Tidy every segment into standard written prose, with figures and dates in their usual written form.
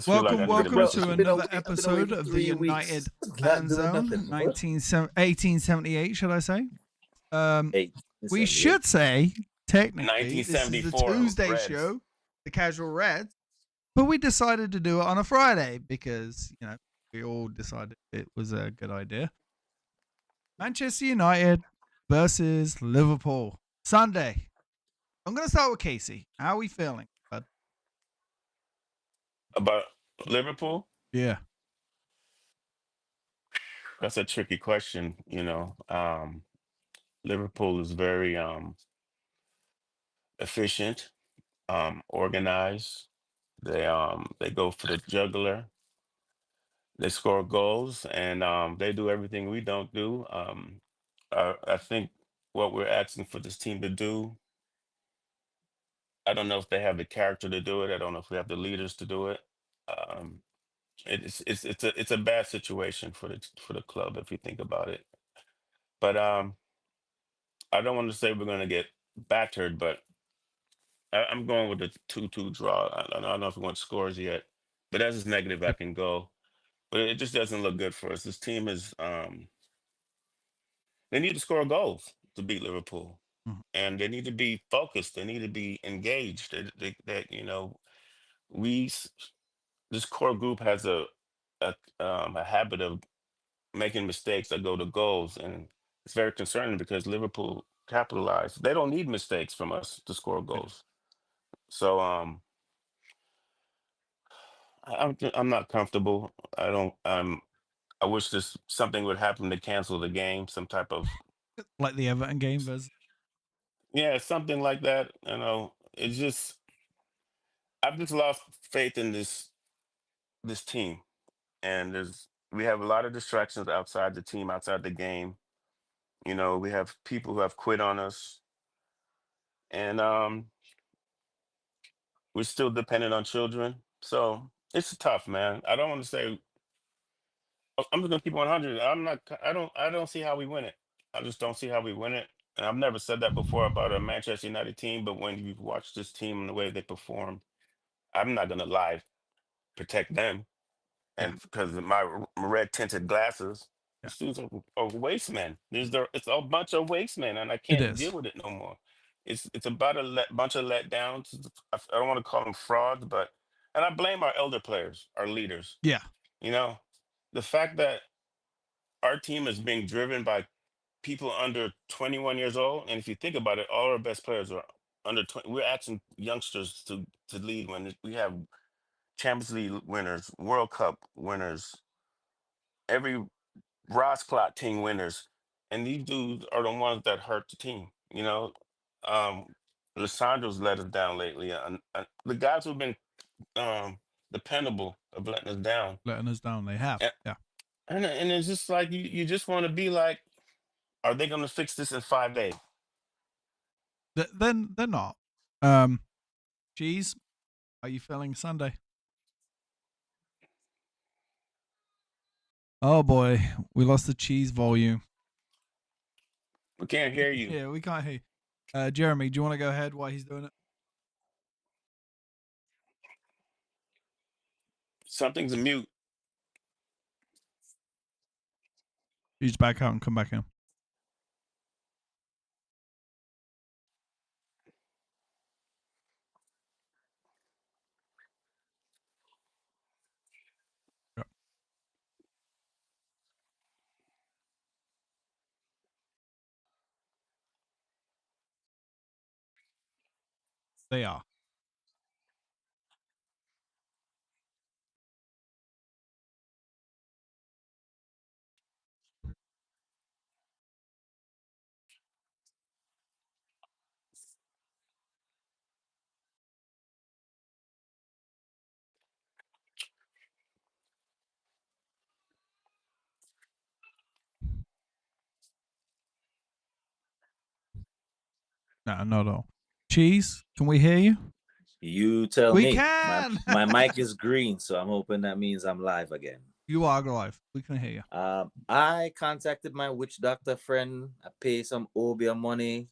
just feel like I need to Welcome make to some another episode of the United Fan Zone, 1878, should I say? We should say, technically, this is the 1974 Tuesday Reds. show, the Casual Reds, but we decided to do it on a Friday because, we all decided it was a good idea. Manchester United versus Liverpool, Sunday. I'm going to start with Casey. How are we feeling, bud? About Liverpool? Yeah. That's a tricky question, Liverpool is very efficient, organized. They go for the jugular. They score goals, and they do everything we don't do. I think what we're asking for this team to do, I don't know if they have the character to do it. I don't know if we have the leaders to do it. Um, it's a bad situation for the club if you think about it. But I don't want to say we're going to get battered, but I'm going with the 2-2 draw. I don't know if we want scores yet, but that's as negative I can go. But it just doesn't look good for us. This team is they need to score goals to beat Liverpool, and they need to be focused. They need to be engaged. We this core group has a habit of making mistakes that go to goals, and it's very concerning because Liverpool capitalized. They don't need mistakes from us to score goals. So I'm not comfortable. I wish something would happen to cancel the game, some type of Like the Everton game versus. yeah, something like that. It's just I've just lost faith in this team, and we have a lot of distractions outside the team, outside the game. We have people who have quit on us, and we're still dependent on children. So it's tough, man. I don't want to say I'm just gonna keep 100. I'm not. I don't see how we win it. I just don't see how we win it. And I've never said that before about a Manchester United team, but when you watch this team and the way they perform, I'm not gonna lie, protect them. And because of my red tinted glasses, these dudes are waste men. It's a bunch of waste men, and I can't deal with it no more. It's about a bunch of letdowns. I don't want to call them frauds, and I blame our elder players, our leaders. Yeah. The fact that our team is being driven by people under 21 years old, and if you think about it, all our best players are under 20. We're asking youngsters to lead when we have Champions League winners, World Cup winners, every Ross Plot team winners, and these dudes are the ones that hurt the team. Lissandro's let us down lately. The guys who've been dependable have letting us down. They have. Yeah. And it's just like you just want to be like, are they going to fix this in 5 days? Then they're not. Cheese, how are you feeling Sunday? Oh boy, we lost the cheese volume. We can't hear you. Yeah, we can't hear you. Jeremy, do you want to go ahead while he's doing it? Something's a mute. He's back out and come back in. Yep. They are. No, not at all. Cheese, can we hear you? You tell me. We can. My mic is green, so I'm hoping that means I'm live again. You are live. We can hear you. I contacted my witch doctor friend. I pay some Obia money.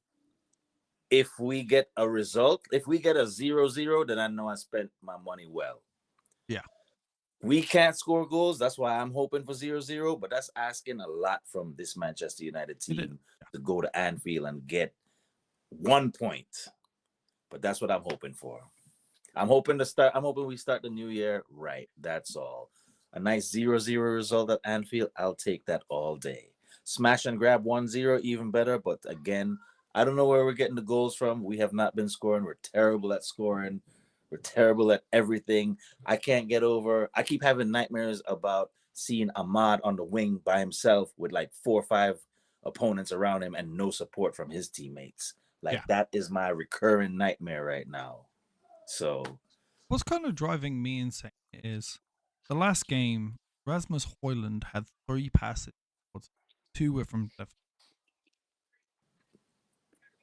If we get a result, if we get a 0-0, then I know I spent my money well. Yeah. We can't score goals. That's why I'm hoping for 0-0, but that's asking a lot from this Manchester United team to go to Anfield and get 1 point. But that's what I'm hoping for. I'm hoping we start the new year right. That's all. A nice 0-0 result at Anfield, I'll take that all day. Smash and grab 1-0, even better. But again, I don't know where we're getting the goals from. We have not been scoring. We're terrible at scoring. We're terrible at everything. I can't get over. I keep having nightmares about seeing Ahmad on the wing by himself with like 4 or 5 opponents around him and no support from his teammates. Like that is my recurring nightmare right now. So what's kind of driving me insane is the last game, Rasmus Højlund had 3 passes. 2 were from left.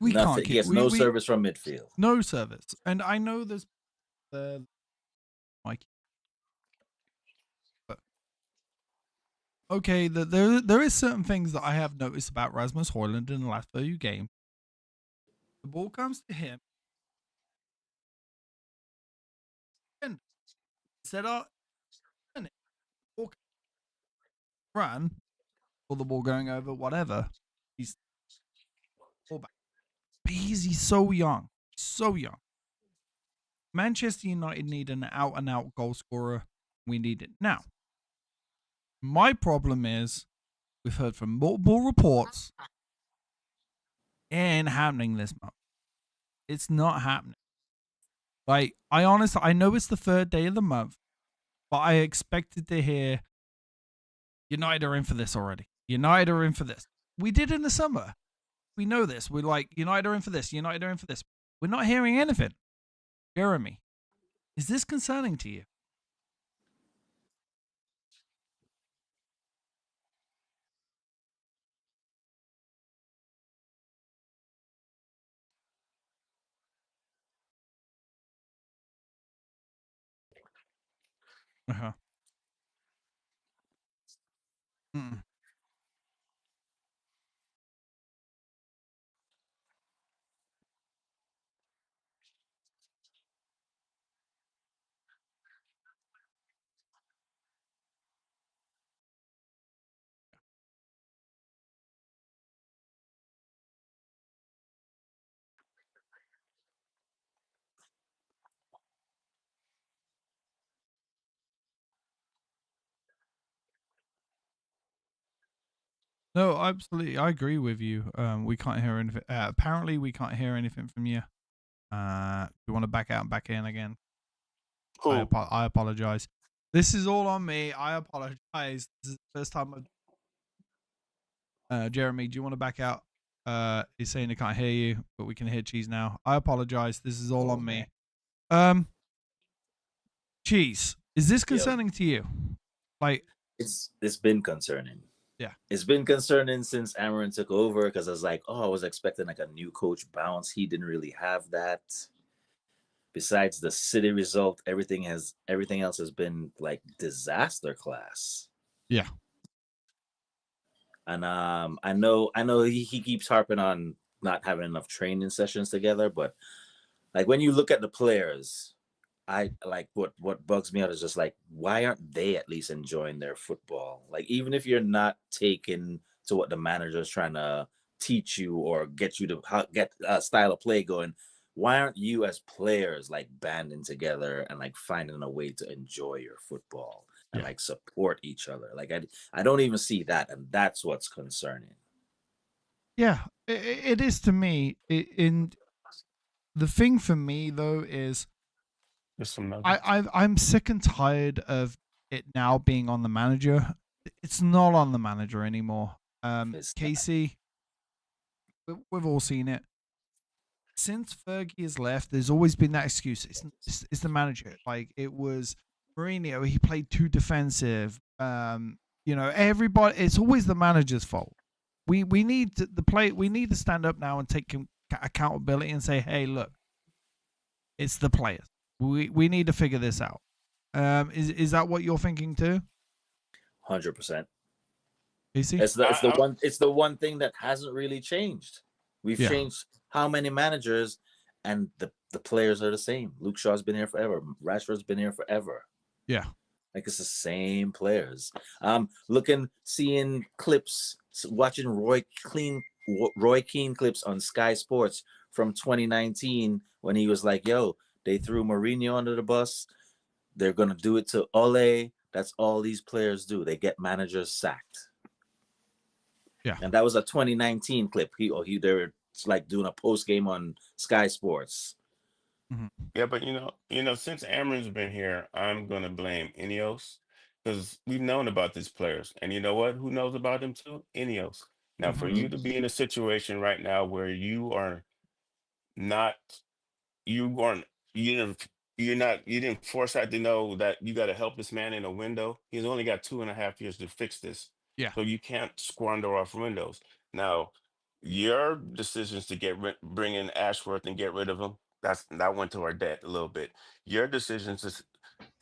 We can't he has no service from midfield. No service. And I know there's Mikey. But okay, there is certain things that I have noticed about Rasmus Højlund in the last few games. The ball comes to him. And instead of run, or the ball going over, whatever, he's back. But he's so young. So young. Manchester United need an out-and-out goal scorer. We need it now. My problem is, we've heard from multiple reports, it ain't happening this month. It's not happening. Like, I know it's the 3rd day of the month, but I expected to hear United are in for this already. United are in for this. We did in the summer. We know this. We're like, United are in for this. United are in for this. We're not hearing anything. Jeremy, is this concerning to you? Uh-huh. Mm-mm. No, absolutely. I agree with you. We can't hear anything. Apparently, we can't hear anything from you. You want to back out and back in again? Who? I apologize. This is all on me. I apologize. This is the first time. Jeremy, do you want to back out? He's saying he can't hear you, but we can hear Cheese now. I apologize. This is all on me. Cheese, is this concerning to you? Like, it's been concerning. Yeah, it's been concerning since Amarin took over, because I was like, I was expecting like a new coach bounce. He didn't really have that. Besides the City result, everything else has been like disaster class. Yeah. And I know he keeps harping on not having enough training sessions together, but like when you look at the players, I like what bugs me out is just like, why aren't they at least enjoying their football? Like, even if you're not taken to what the manager is trying to teach you or get you to get a style of play going, why aren't you as players like banding together and like finding a way to enjoy your football and like support each other? Like, I don't even see that, and that's what's concerning. Yeah, it is to me. In the thing for me though is, I'm sick and tired of it now being on the manager. It's not on the manager anymore. Casey, we've all seen it. Since Fergie has left, there's always been that excuse. It's the manager. Like, it was Mourinho. He played too defensive. Everybody. It's always the manager's fault. We need We need to stand up now and take accountability and say, hey, look, it's the players. We need to figure this out. Is that what you're thinking too? 100%. Casey? It's the one thing that hasn't really changed. We've changed how many managers, and the players are the same. Luke Shaw's been here forever. Rashford's been here forever. Yeah. Like it's the same players. Seeing clips, watching Roy Keane clips on Sky Sports from 2019 when he was like, "Yo, they threw Mourinho under the bus. They're gonna do it to Ole. That's all these players do. They get managers sacked." Yeah. And that was a 2019 clip. They were like doing a post game on Sky Sports. Mm-hmm. Yeah, but since Amron's been here, I'm gonna blame Ineos because we've known about these players, and you know what? Who knows about them too? Ineos. Now, for Mm-hmm. you to be in a situation right now where you are not, you weren't, you didn't, you didn't foresight to know that you got to help this man in a window. He's only got 2.5 years to fix this, Yeah. so you can't squander off windows. Now, your decisions to bring in Ashworth and get rid of him, that went to our debt a little bit. Your decisions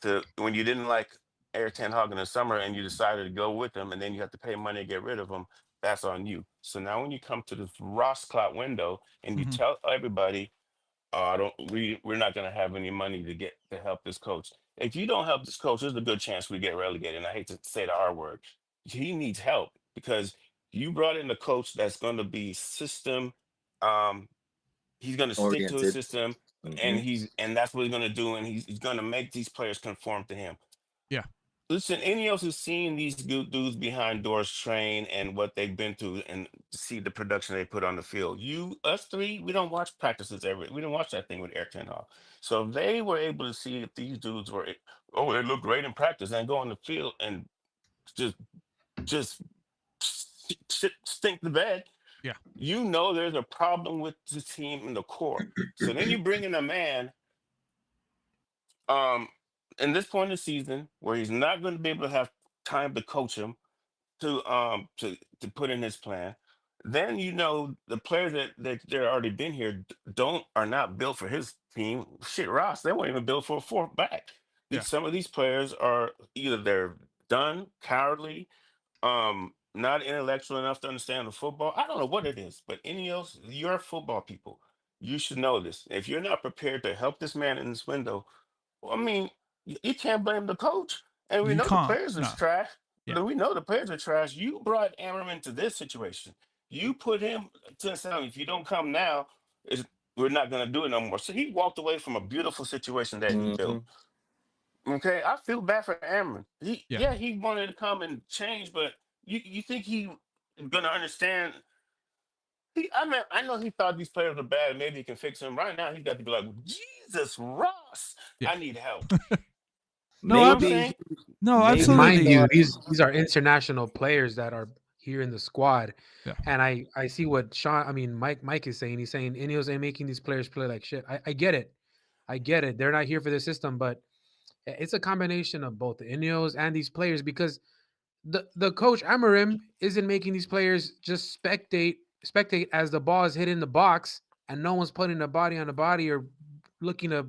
to when you didn't like Eric Ten Hag in the summer and you decided to go with him, and then you have to pay money to get rid of him. That's on you. So now when you come to this Ross clout window and you Mm-hmm. tell everybody, we're not going to have any money to help this coach. If you don't help this coach, there's a good chance we get relegated. And I hate to say the R word. He needs help because you brought in a coach that's going to be system. Um, he's going to stick to his Oriented. system, Mm-hmm. and that's what he's going to do. And he's going to make these players conform to him. Yeah. Listen, Ineos is seeing these good dudes behind doors train and what they've been through and see the production they put on the field. Us three, we don't watch practices we don't watch that thing with Eric Ten Hag. So if they were able to see if these dudes they look great in practice and go on the field and just just stink the bed, Yeah. there's a problem with the team in the core. So then you bring in a man um in this point in the season where he's not going to be able to have time to coach him to put in his plan. Then the players that they're already been here are not built for his team. Shit, Ross, they weren't even built for a fourth back. Yeah. Some of these players are either they're done, cowardly, not intellectual enough to understand the football. I don't know what it is, but Ineos, you're football people. You should know this. If you're not prepared to help this man in this window, well, I mean, you can't blame the coach. And we You know the can't. players is No. trash. Yeah. We know the players are trash. You brought Ammerman to this situation. You put him to the if you don't come now, we're not going to do it no more. So he walked away from a beautiful situation that he Mm-hmm. built. Okay, I feel bad for Ammerman. Yeah. He wanted to come and change, but you think he going to understand? I know he thought these players were bad. Maybe he can fix them. Right now, he's got to be like, Jesus, Ross, Yeah. I need help. No, You know what I'm Maybe, saying? No, maybe And mind absolutely. you, these are international players that are here in the squad. Yeah. And I see what Mike is saying. He's saying Ineos ain't making these players play like shit. I get it. I get it. They're not here for the system, but it's a combination of both the Ineos and these players because the coach Amarim isn't making these players just spectate as the ball is hit in the box and no one's putting a body on a body or looking to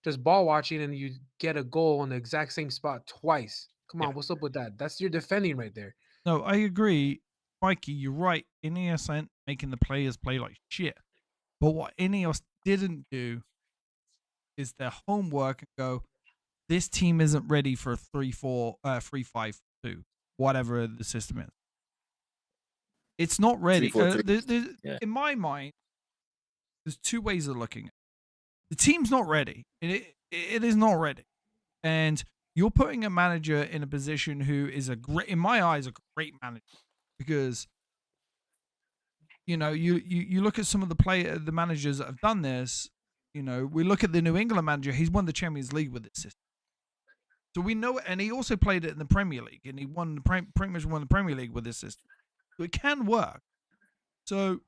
just ball watching and you get a goal on the exact same spot twice. Come Yeah. on, what's up with that? That's your defending right there. No, I agree. Mikey, you're right. Ineos ain't making the players play like shit. But what Ineos didn't do is their homework and go, this team isn't ready for a 3-5-2, whatever the system is. It's not ready. 3-4-3. Yeah. In my mind, there's two ways of looking at it. The team's not ready. It is not ready. And you're putting a manager in a position who is in my eyes, a great manager. Because, you look at some of the managers that have done this. We look at the New England manager. He's won the Champions League with this system. So we know it, and he also played it in the Premier League, and he pretty much won the Premier League with this system. So it can work. So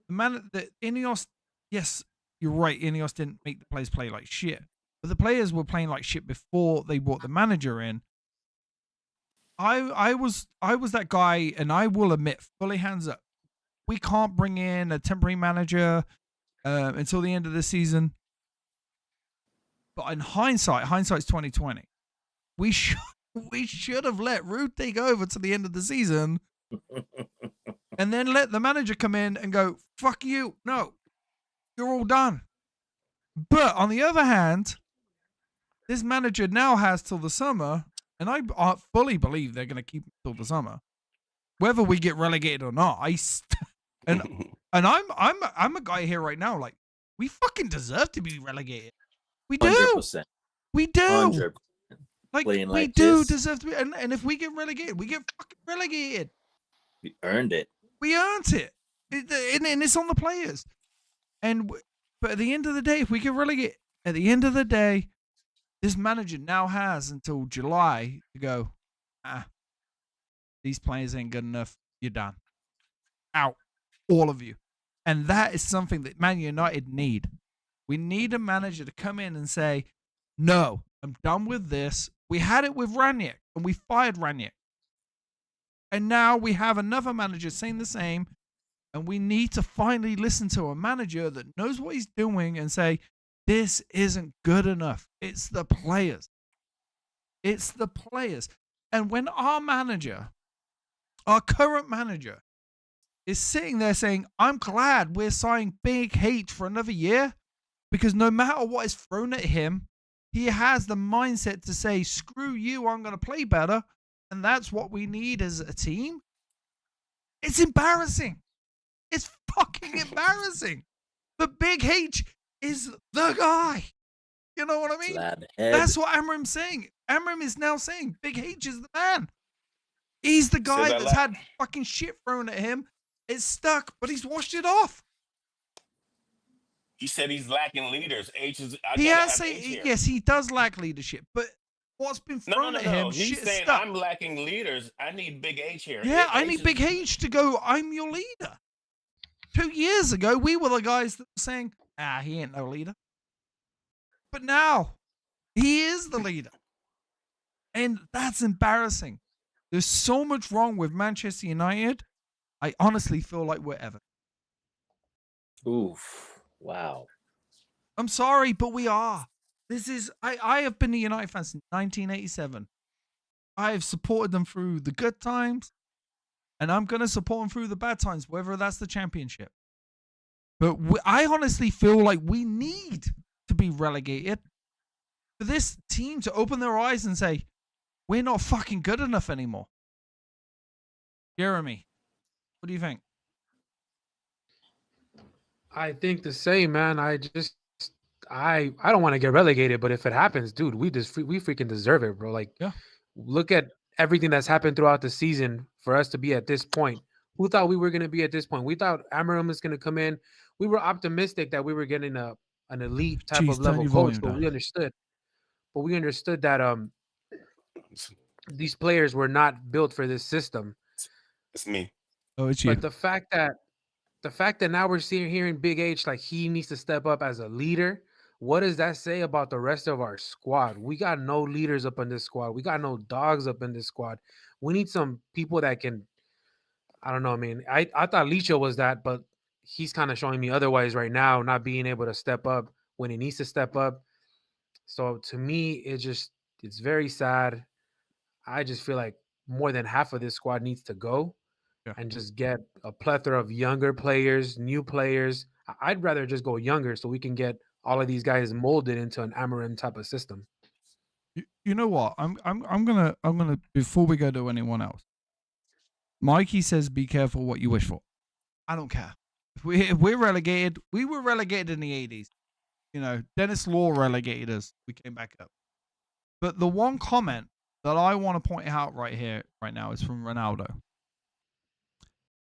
the Ineos, yes, you're right. Ineos didn't make the players play like shit, but the players were playing like shit before they brought the manager in. I was that guy, and I will admit, fully hands up, we can't bring in a temporary manager until the end of the season. But in hindsight's 2020. We should have let Ruud take over to the end of the season, and then let the manager come in and go, "Fuck you, no, you're all done." But on the other hand, this manager now has till the summer and I fully believe they're going to keep him till the summer, whether we get relegated or not. And I'm a guy here right now. Like, we fucking deserve to be relegated. We do. 100%. We do. 100%. Like, Playing we like do this, deserve to be. And if we get relegated, we get fucking relegated. we earned it. We earned it. And it's on the players. But at the end of the day, if we get relegated, at the end of the day, this manager now has until July to go, these players ain't good enough. You're done. Out. All of you. And that is something that Man United need. We need a manager to come in and say, no, I'm done with this. We had it with Ranić, and we fired Ranić. And now we have another manager saying the same, and we need to finally listen to a manager that knows what he's doing and say, this isn't good enough. It's the players. It's the players. And when our manager, our current manager, is sitting there saying, I'm glad we're signing Big H for another year, because no matter what is thrown at him, he has the mindset to say, screw you, I'm going to play better. And that's what we need as a team. It's embarrassing. It's fucking embarrassing. The Big H is the guy. You know what I mean? That's what Amram's saying. Amram is now saying Big H is the man. He's the guy that's had fucking shit thrown at him. It's stuck, but he's washed it off. He said he's lacking leaders. Yes, he does lack leadership, but what's been thrown at him, He's shit saying, stuck. I'm lacking leaders. I need Big H here. Yeah, I need Big H to go, I'm your leader. 2 years ago, we were the guys that were saying, he ain't no leader. But now, he is the leader. And that's embarrassing. There's so much wrong with Manchester United. I honestly feel like we're Everton. Oof. Wow. I'm sorry, but we are. I have been a United fan since 1987. I have supported them through the good times, and I'm going to support them through the bad times, whether that's the championship. But I honestly feel like we need to be relegated for this team to open their eyes and say, we're not fucking good enough anymore. Jeremy, what do you think? I think the same, man. I don't want to get relegated, but if it happens, dude, we freaking deserve it, bro. Like, look at everything that's happened throughout the season for us to be at this point. Who thought we were going to be at this point? We thought Amarim was going to come in. We were optimistic that we were getting an elite type of level coach, but we understood. But we understood that these players were not built for this system. It's me. Oh, it's you. But the fact that now we're hearing Big H, like, he needs to step up as a leader. What does that say about the rest of our squad? We got no leaders up in this squad. We got no dogs up in this squad. We need some people that can, I don't know. I mean, I thought 𝙈𝙊𝙍 was that, but he's kind of showing me otherwise right now, not being able to step up when he needs to step up. So to me, it's very sad. I just feel like more than half of this squad needs to go and just get a plethora of younger players, new players. I'd rather just go younger so we can get all of these guys molded into an Amarim type of system. You know what? I'm gonna before we go to anyone else. Mikey says, "Be careful what you wish for." I don't care. If we're relegated, we were relegated in the 80s. You know, Dennis Law relegated us. We came back up. But the one comment that I want to point out right now, is from Ronaldo.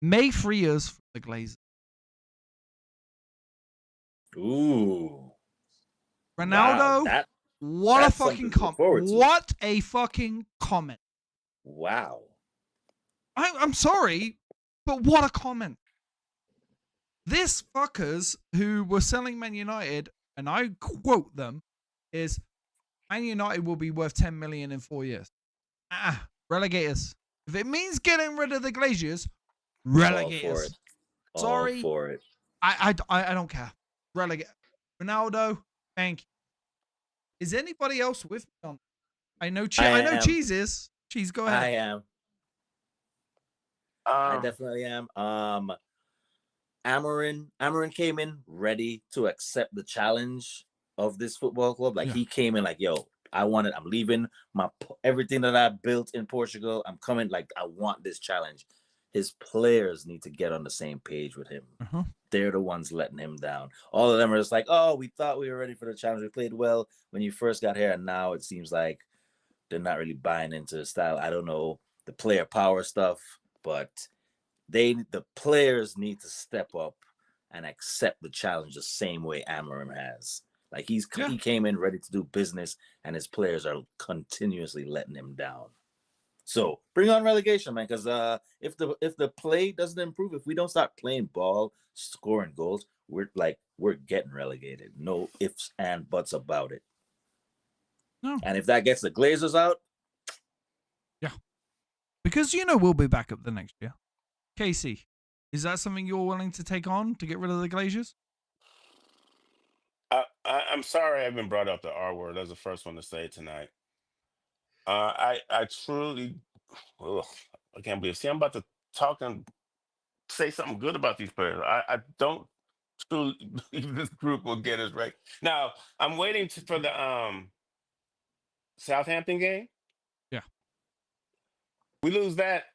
May free us from the Glazers. Ooh. Ronaldo, wow, what a fucking comment. What a fucking comment. Wow. I'm sorry, but what a comment. This fuckers who were selling Man United, and I quote them, is Man United will be worth 10 million in 4 years. Relegate us. If it means getting rid of the Glaziers, relegate us. Sorry. For it. I don't care. Relegate. Ronaldo, thank you. Is anybody else with me on that? I know Cheese is. Cheese, go ahead. I am. I definitely am. Amarin came in ready to accept the challenge of this football club. Like, he came in like, yo, I want it. I'm leaving everything that I built in Portugal. I'm coming. Like, I want this challenge. His players need to get on the same page with him. They're the ones letting him down. All of them are just like, oh, we thought we were ready for the challenge. We played well when you first got here, and now it seems like they're not really buying into the style. I don't know the player power stuff, but the players need to step up and accept the challenge the same way 𝙈𝙊𝙍 has. Like, he came in ready to do business, and his players are continuously letting him down. So bring on relegation, man, because if the play doesn't improve, if we don't start playing ball, scoring goals, we're getting relegated. No ifs and buts about it. No. And if that gets the Glazers out, because we'll be back up the next year. Casey, is that something you're willing to take on to get rid of the Glazers? I'm sorry I haven't brought up the R word. That's the first one to say it tonight. I truly, ugh, I can't believe. See, I'm about to talk and say something good about these players. I don't truly believe this group will get us right. Now, I'm waiting for the Southampton game. Yeah. We lose that,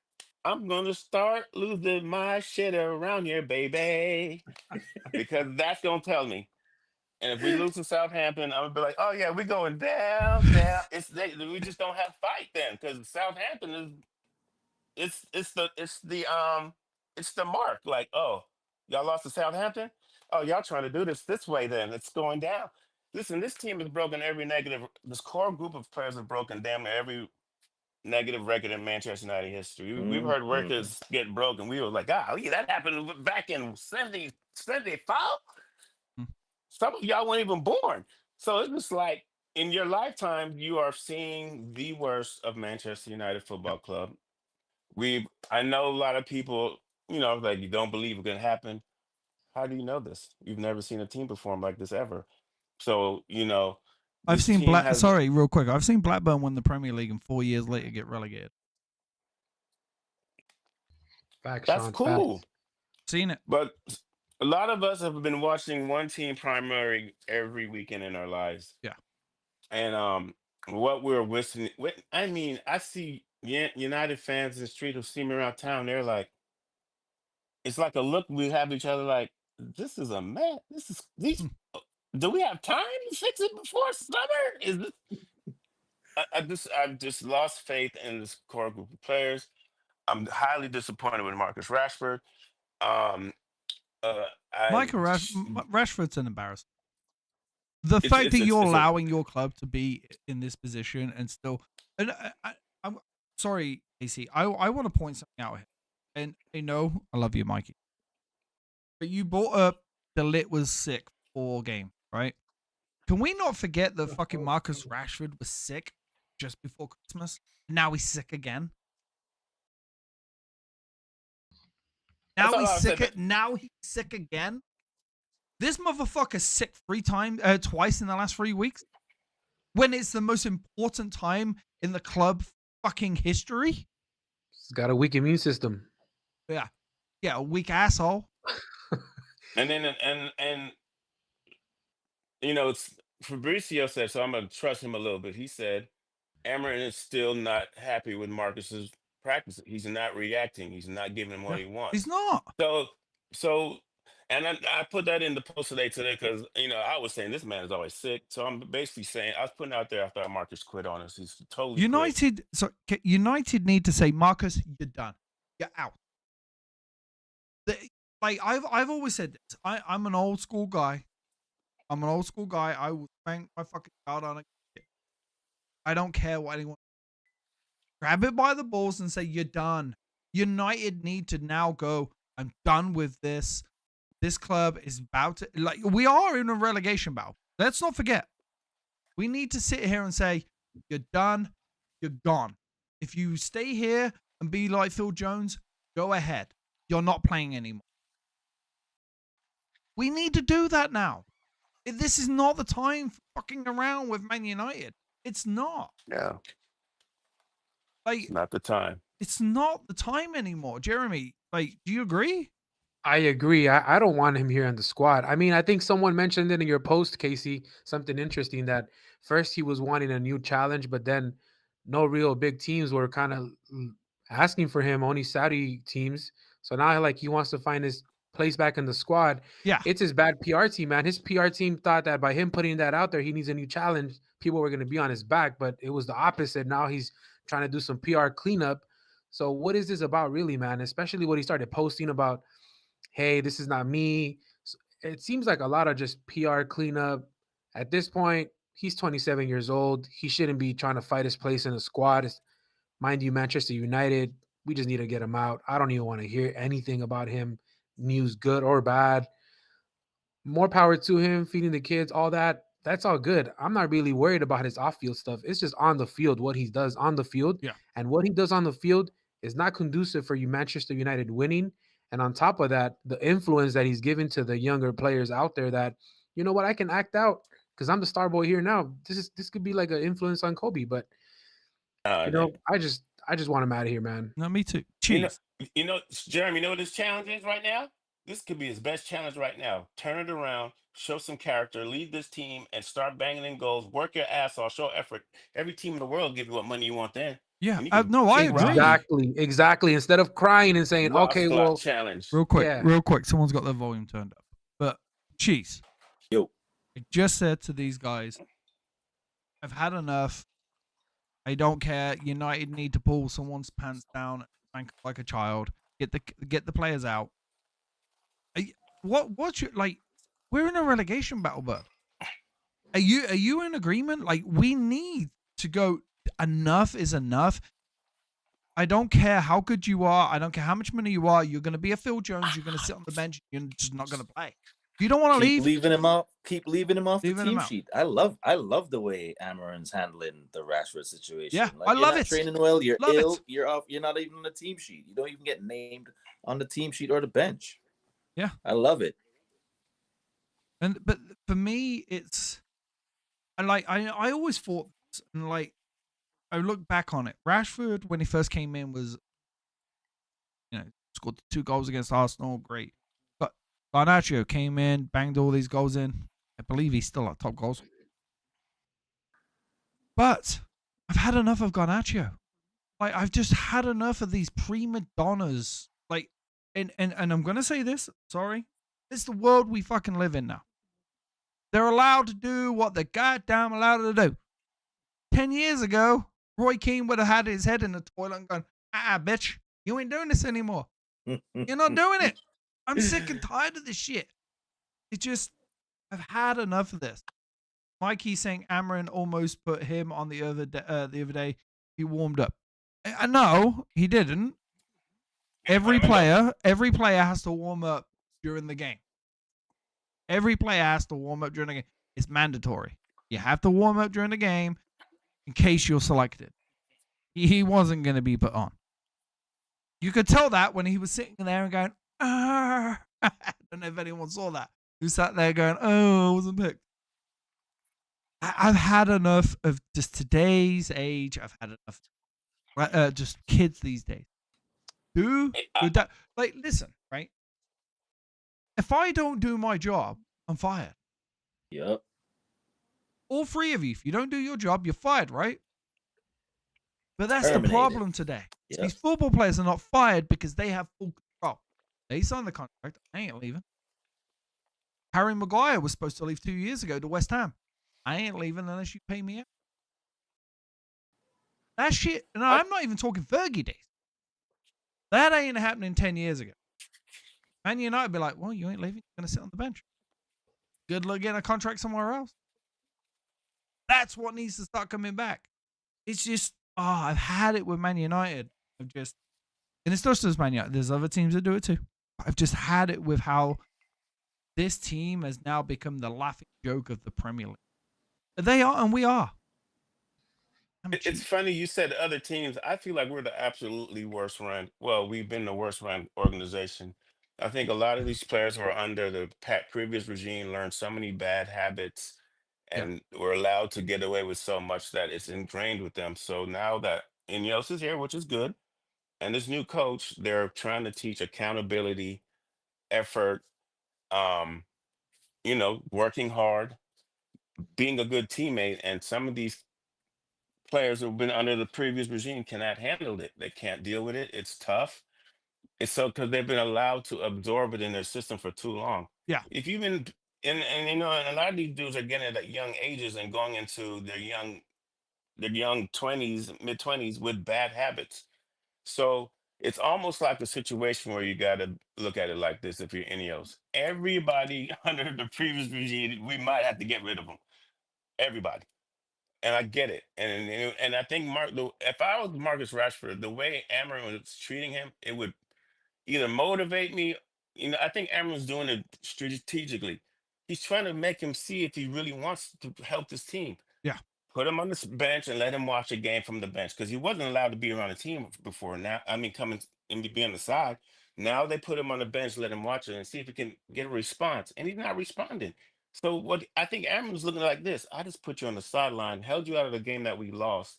I'm gonna start losing my shit around here, baby, because that's gonna tell me. And if we lose to Southampton, I'm gonna be like, oh yeah, we're going down, down. We just don't have fight then, because Southampton is it's the mark. Like, oh, y'all lost to Southampton. Oh, y'all trying to do this way then? It's going down. Listen, this team has broken every negative. This core group of players have broken damn near every negative record in Manchester United history. We've heard records get broken. We were like, oh yeah, that happened back in 74. Some of y'all weren't even born. So it's just like, in your lifetime, you are seeing the worst of Manchester United Football Club. I know a lot of people, like, you don't believe it can happen. How do you know this? You've never seen a team perform like this ever. So, I've this seen team has. Sorry, real quick. I've seen Blackburn win the Premier League and 4 years later get relegated. Facts, That's Sean. cool. Facts. Seen it. But a lot of us have been watching one team primary every weekend in our lives. Yeah. And what we're wishing, I mean, I see United fans in the street who see me around town. They're like, it's like a look we have each other like, this is a man. This is these. Do we have time to fix it before summer? Is this? I've just lost faith in this core group of players. I'm highly disappointed with Marcus Rashford. Um, Michael I Rashford's an embarrassment. The fact that you're allowing your club to be in this position and still, and I'm sorry, AC. I want to point something out here, and I know I love you, Mikey, but you brought up the lit was sick for game, right? Can we not forget that fucking Marcus Rashford was sick just before Christmas? Now he's sick again. Now he's sick. Now he's sick again. This motherfucker's sick twice in the last 3 weeks. When it's the most important time in the club fucking history. He's got a weak immune system. Yeah, a weak asshole. And then it's Fabrizio said, so I'm gonna trust him a little bit. He said 𝙈𝙊𝙍 is still not happy with Marcus's practice. He's not reacting. He's not giving him what he wants. He's not. So, and I put that in the post today because I was saying this man is always sick. So I'm basically saying I was putting out there, I thought Marcus quit on us. He's totally United. Quit. So United need to say, Marcus, you're done. You're out. I've always said this. I'm an old school guy. I will spank my fucking child on it. I don't care what anyone. Grab it by the balls and say, you're done. United need to now go, I'm done with this. This club is about to, we are in a relegation battle. Let's not forget. We need to sit here and say, you're done. You're gone. If you stay here and be like Phil Jones, go ahead. You're not playing anymore. We need to do that now. This is not the time for fucking around with Man United. It's not. Yeah. It's not the time. It's not the time anymore. Jeremy, do you agree? I agree. I don't want him here in the squad. I mean, I think someone mentioned it in your post, Casey, something interesting that first he was wanting a new challenge, but then no real big teams were kind of asking for him, only Saudi teams. So now like he wants to find his place back in the squad. Yeah. It's his bad PR team, man. His PR team thought that by him putting that out there, he needs a new challenge. People were going to be on his back, but it was the opposite. Now he's trying to do some PR cleanup. So what is this about really, man? Especially what he started posting about, hey, this is not me. It seems like a lot of just PR cleanup. At this point, he's 27 years old. He shouldn't be trying to fight his place in the squad. Mind you, Manchester United, we just need to get him out. I don't even want to hear anything about him, news good or bad. More power to him, feeding the kids, all that. That's all good. I'm not really worried about his off-field stuff. It's just on the field, what he does on the field. Yeah. And what he does on the field is not conducive for you, Manchester United winning. And on top of that, the influence that he's given to the younger players out there that, you know what, I can act out because I'm the star boy here now. This could be like an influence on Kobe, but you know, I just want him out of here, man. No, me too. You know, Cheese. Jeremy, you know what his challenge is right now? This could be his best challenge right now. Turn it around, show some character, lead this team, and start banging in goals. Work your ass off, show effort. Every team in the world give you what money you want then. Yeah. And you can No, I keep agree. rocking. Exactly. Instead of crying and saying, Rock okay, slot well, challenge. Real Yeah. quick. Someone's got their volume turned up. But Cheese, Yo, I just said to these guys, I've had enough. I don't care. United need to pull someone's pants down and like a child. Get the players out. What's your like? We're in a relegation battle, bud. Are you in agreement? Like we need to go. Enough is enough. I don't care how good you are. I don't care how much money you are. You're going to be a Phil Jones. You're going to sit on the bench. You're just not going to play. You don't want to leave. leaving him off. Keep leaving him off the Leaving him team out. sheet. I love the way Amarin's handling the Rashford situation. Yeah, like, I you're love not it. training well. You're Love ill. it. You're off. You're not even on the team sheet. You don't even get named on the team sheet or the bench. Yeah. I love it. But for me, it's I always thought, and like I look back on it. Rashford, when he first came in, was scored 2 goals against Arsenal, great. But Garnacho came in, banged all these goals in. I believe he's still at top goals. But I've had enough of Garnacho. Like I've just had enough of these prima donnas. Like, and I'm gonna say this. Sorry, it's the world we fucking live in now. They're allowed to do what they're goddamn allowed to do. 10 years ago, Roy Keane would have had his head in the toilet and gone, bitch, you ain't doing this anymore. You're not doing it. I'm sick and tired of this shit. It's just, I've had enough of this. Mikey's saying Amarin almost put him on the other day. He warmed up. No, he didn't. Every player has to warm up during the game. Every player has to warm up during the game. It's mandatory. You have to warm up during the game in case you're selected. He wasn't going to be put on. You could tell that when he was sitting there and going, I don't know if anyone saw that. Who sat there going, I wasn't picked. I've had enough of just today's age. I've had enough just kids these days. Like, listen, right? If I don't do my job, I'm fired. Yep. All 3 of you, if you don't do your job, you're fired, right? But that's Terminated. the problem today. Yep. These football players are not fired because they have full control. They signed the contract. I ain't leaving. Harry Maguire was supposed to leave 2 years ago to West Ham. I ain't leaving unless you pay me out. That shit, no, I'm not even talking Fergie days. That ain't happening 10 years ago. Man United would be like, well, you ain't leaving. You're going to sit on the bench. Good luck getting a contract somewhere else. That's what needs to start coming back. It's just, I've had it with Man United. And it's not just Man United. There's other teams that do it too. I've just had it with how this team has now become the laughing joke of the Premier League. They are, and we are. It's funny you said other teams. I feel like we're the absolutely worst run. Well, we've been the worst run organization. I think a lot of these players who are under the previous regime learned so many bad habits and were allowed to get away with so much that it's ingrained with them. So now that Ineos is here, which is good, and this new coach, they're trying to teach accountability effort, um, working hard, being a good teammate. And some of these players who've been under the previous regime cannot handle it. They can't deal with it. It's tough. It's so because they've been allowed to absorb it in their system for too long. Yeah. If you've been and a lot of these dudes are getting it at young ages and going into their young 20s, mid 20s with bad habits. So it's almost like a situation where you got to look at it like this. If you're Ineos, everybody under the previous regime, we might have to get rid of them. Everybody. And I get it. And I think if I was Marcus Rashford, the way Amarin was treating him, it would either motivate me. I think Amarin's doing it strategically. He's trying to make him see if he really wants to help this team. Yeah. Put him on the bench and let him watch a game from the bench because he wasn't allowed to be around the team before. Now, I mean, coming and be on the side. Now they put him on the bench, let him watch it, and see if he can get a response. And he's not responding. So what I think Aaron's looking like this: I just put you on the sideline, held you out of the game that we lost,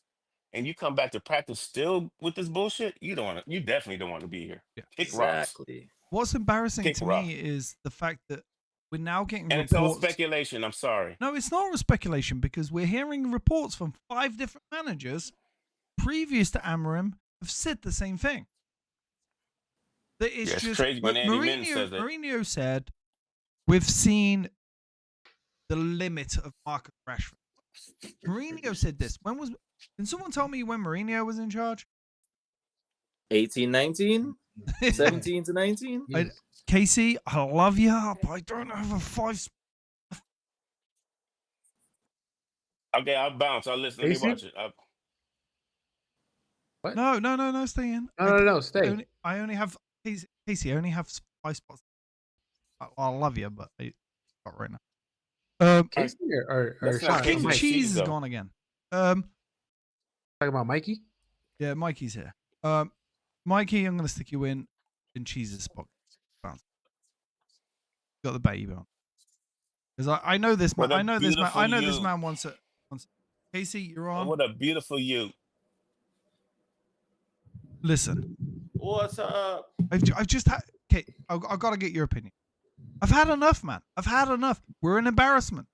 and you come back to practice still with this bullshit. You don't want to. You definitely don't want to be here. Yeah. Kick rocks. Exactly. What's embarrassing Kick to rock. me is the fact that we're now getting And it's all reports. speculation. I'm sorry. No, it's not a speculation because we're hearing reports from 5 different managers previous to Amarim have said the same thing. That it's It's just crazy when Andy Min says it. Mourinho said we've seen the limit of Marcus Rashford. Mourinho said this. Can someone tell me when Mourinho was in charge? 18, 19, 17 to 19. Casey, I love you, but I don't have a 5. Okay, I'll bounce. I'll listen. Let me watch it. What? No, stay in. No, stay. I only have Casey. I only have 5 spots. I love you, but not right now. Casey or That's not Sean? Casey. King Mike. Cheese is though. gone again. Talking about Mikey? Yeah, Mikey's here. Mikey, I'm gonna stick you in Cheese's spot. Bounce. Got the baby on. Because I know this man. What a I know this man. beautiful I know this you. man wants it. Casey, you're on. What a beautiful you. Listen, What's up? I've just had. Okay, I've got to get your opinion. I've had enough, man. I've had enough. We're an embarrassment.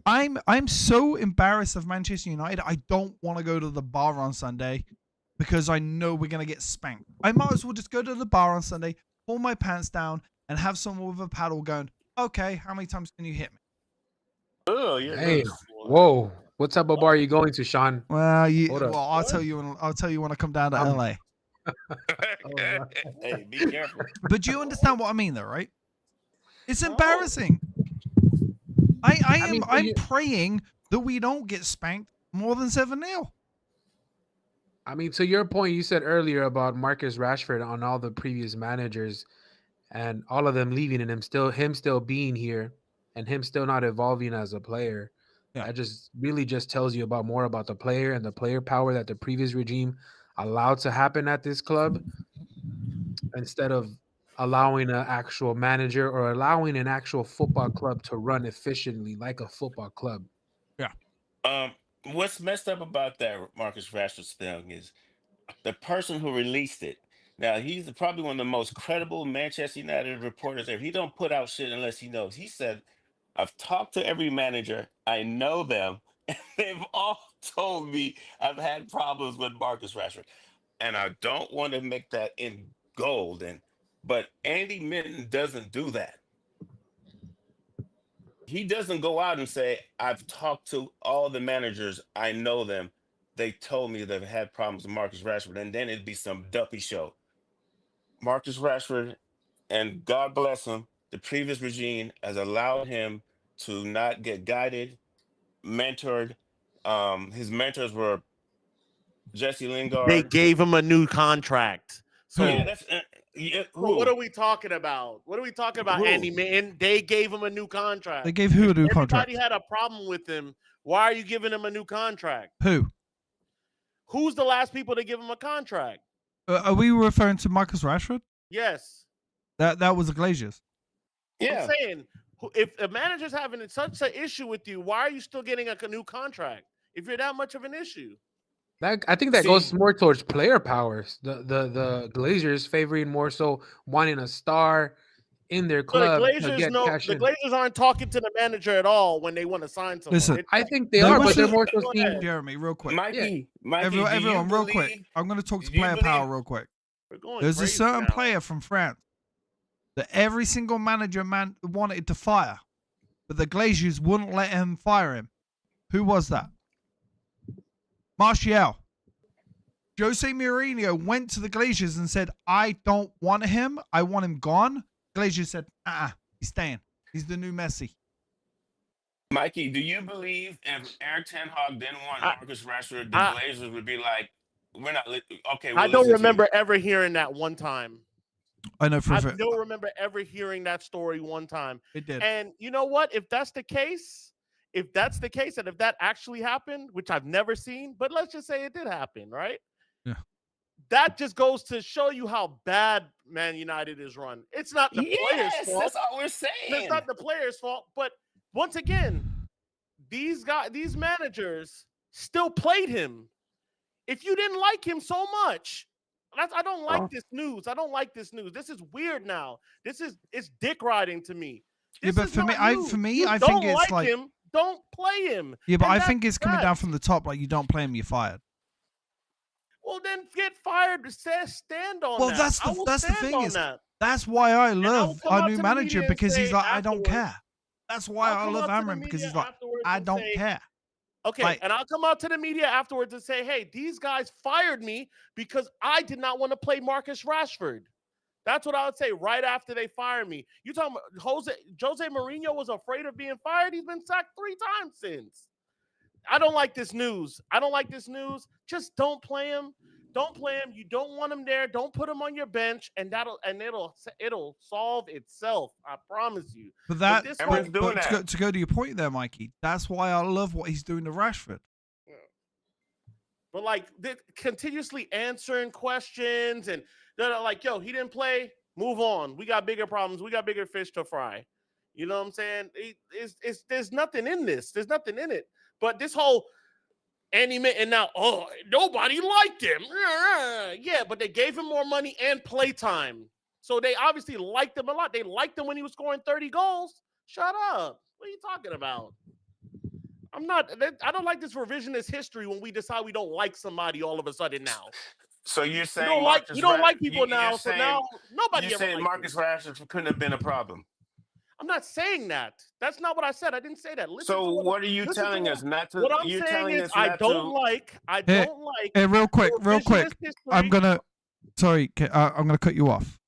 I'm so embarrassed of Manchester United. I don't want to go to the bar on Sunday because I know we're gonna get spanked. I might as well just go to the bar on Sunday, pull my pants down, and have someone with a paddle going, okay, how many times can you hit me? Oh, yeah. Hey, whoa! What type of bar are you going to, Sean? Well, Hold up. I'll tell you when I come down to LA. Hey, be careful. But you understand what I mean, though, right? It's embarrassing. I'm praying that we don't get spanked more than 7-0. I mean, to your point, you said earlier about Marcus Rashford on all the previous managers and all of them leaving and him still being here and him still not evolving as a player. Yeah. That just really just tells you more about the player and the player power that the previous regime allowed to happen at this club instead of allowing an actual manager or allowing an actual football club to run efficiently like a football club. What's messed up about that Marcus Rashford thing is the person who released it. Now he's probably one of the most credible Manchester United reporters ever. He don't put out shit unless he knows. He said, "I've talked to every manager. I know them, and they've all told me I've had problems with Marcus Rashford, and I don't want to make that in gold." But Andy Minton doesn't do that. He doesn't go out and say, "I've talked to all the managers. I know them. They told me they've had problems with Marcus Rashford," and then it'd be some duppy show. Marcus Rashford, and God bless him, the previous regime has allowed him to not get guided, mentored. His mentors were Jesse They Lingard. gave him a new contract. So, Yeah, that's so what are we talking about? What are we talking about, Who? Andy Minton? They gave him a new contract. They gave who a new contract? Everybody had a problem with him. Why are you giving him a new contract? Who? Who's the last people to give him a contract? Are we referring to Marcus Rashford? Yes. That was the Glaziers. Yeah. I'm saying, if a manager's having such an issue with you, why are you still getting a new contract if you're that much of an issue? I think that goes more towards player powers. The Glazers favoring more so wanting a star in their So the club to Glazers get cash the in. Glazers aren't talking to the manager at all when they want to sign someone. Listen, It's- I think they There are, was but they're a- more so Go seeing. ahead. Jeremy, real quick. Mikey, do Everyone, you real quick. believe? I'm going to talk to do you player power believe- real quick. We're going There's a crazy certain now. player from France that every single manager wanted to fire, but the Glazers wouldn't let him fire him. Who was that? 𝗕𝗫𝙍. Jose Mourinho went to the Glazers and said, I don't want him. I want him gone. Glazers said, he's staying. He's the new Messi. Mikey, do you believe if Eric Ten Hag didn't want I- Marcus Rashford, the I- Glazers would be like, we're not okay. I We'll don't listen to remember ever hearing that one time. I know for a I fact. don't remember ever hearing that story one time. It did. And you know what? If that's the case, and if that actually happened, which I've never seen, but let's just say it did happen, right? Yeah. That just goes to show you how bad Man United is run. It's not the you. players' Yes, fault. that's all we're It's saying. not the players' fault. But once again, these managers still played him. If you didn't like him so much, I don't like this news. I don't like this news. This is weird now. It's dick riding to me. Yeah, This but is for me, not I news. for me, You I think don't it's like him, don't play him. yeah, but And I that's think it's coming down that. from the top. Like you don't play him, you're fired. Well, then get fired. Stand on Well, that. that's I the will that's the stand thing on is that. that's why I I will love come our out new to the manager media and because he's say like I don't afterwards- care. That's why I'll I come love out to the Amram because media he's like afterwards I and don't say, care. Okay, Like- and I'll come out to the media afterwards and say, hey, these guys fired me because I did not want to play Marcus Rashford. That's what I would say right after they fired me. You talking about Jose Mourinho was afraid of being fired? He's been sacked 3 times since. I don't like this news. Just don't play him. Don't play him. You don't want him there. Don't put him on your bench, and it'll solve itself. I promise you. But that this Emira's doing but that. to go to your point there, Mikey, that's why I love what he's doing to Rashford. But like continuously answering questions and they're like, yo, he didn't play. Move on. We got bigger problems. We got bigger fish to fry. You know what I'm saying? There's nothing in this. There's nothing in it. But this whole and now, nobody liked him. Yeah, but they gave him more money and playtime. So they obviously liked him a lot. They liked him when he was scoring 30 goals. Shut up. What are you talking about? I don't like this revisionist history when we decide we don't like somebody all of a sudden now. So you're saying You don't like people now, so now nobody You're ever saying liked Marcus him. Rashford couldn't have been a problem. I'm not saying that. That's not what I said. I didn't say that. So what are you telling us not to? What I'm You're saying telling is us I not don't to. like. Hey, real quick. revisionist I'm history. gonna. Sorry, I'm gonna cut you off.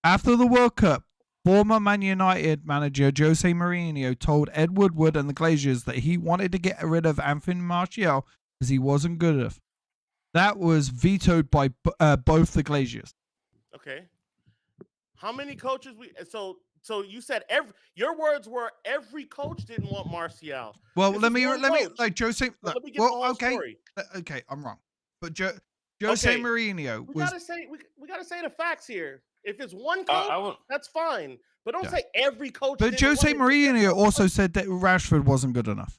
After the World Cup, former Man United manager Jose Mourinho told Ed Woodward and the Glazers that he wanted to get rid of Anthony Martial because he wasn't good enough. That was vetoed by both the Glazers. Okay. How many coaches so you said your words were every coach didn't want Martial. Well, This let is me one like coach. Jose. Let me get the whole okay, story. okay, I'm wrong, but Jose Okay, Mourinho We was. gotta say the facts here. If it's one coach, that's fine. But don't say every coach. But didn't Jose want him. Mourinho also said that Rashford wasn't good enough.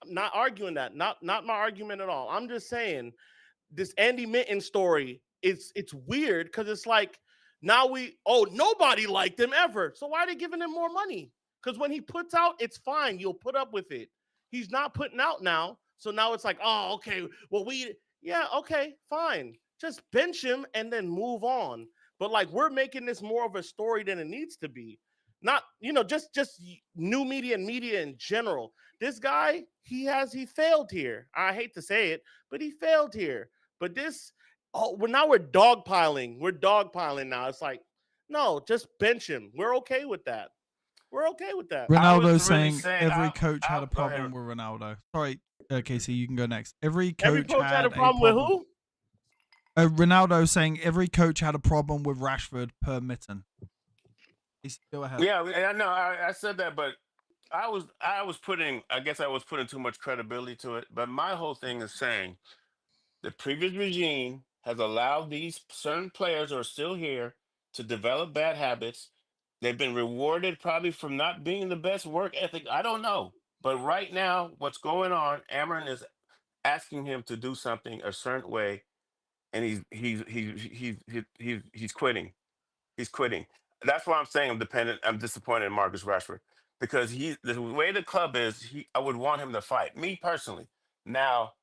I'm not arguing that. Not my argument at all. I'm just saying this Andy Mitten story it's weird because it's like now nobody liked him ever. So why are they giving him more money? Because when he puts out, it's fine. You'll put up with it. He's not putting out now. So now it's like, oh, okay. Well, okay, fine. Just bench him and then move on. But like we're making this more of a story than it needs to be. Not, just new media and media in general. This guy, he failed here. I hate to say it, but he failed here. But we're dogpiling. We're dogpiling now. It's like, no, just bench him. We're okay with that. Ronaldo saying every coach had a problem with Ronaldo. Sorry, Casey, you can go next. Every coach had a problem with who? Ronaldo saying every coach had a problem with Rashford per Mitten. Go ahead. Yeah, I know. I said that, but I was putting too much credibility to it. But my whole thing is saying the previous regime has allowed these certain players who are still here to develop bad habits. They've been rewarded probably from not being the best work ethic. I don't know. But right now, what's going on, Amarin is asking him to do something a certain way, and he's quitting. He's quitting. That's why I'm saying I'm disappointed in Marcus Rashford because the way the club is. I would want him to fight. Me personally. Now,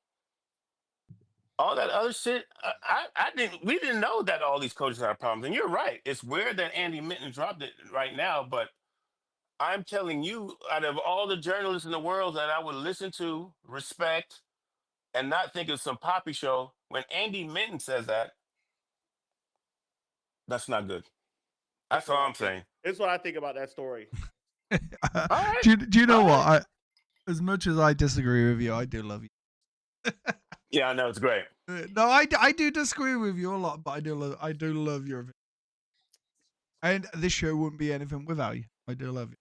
all that other shit, I didn't. We didn't know that all these coaches have problems. And you're right. It's weird that Andy Mitten dropped it right now, but I'm telling you, out of all the journalists in the world that I would listen to, respect, and not think it's some poppy show, when Andy Mitten says that, that's not good. That's all I'm saying. It's what I think about that story. All right. Do you know All what? As much as I disagree with you, I do love you. Yeah, I know it's great. No, I do disagree with you a lot, but I do love your opinion. And this show wouldn't be anything without you. I do love you.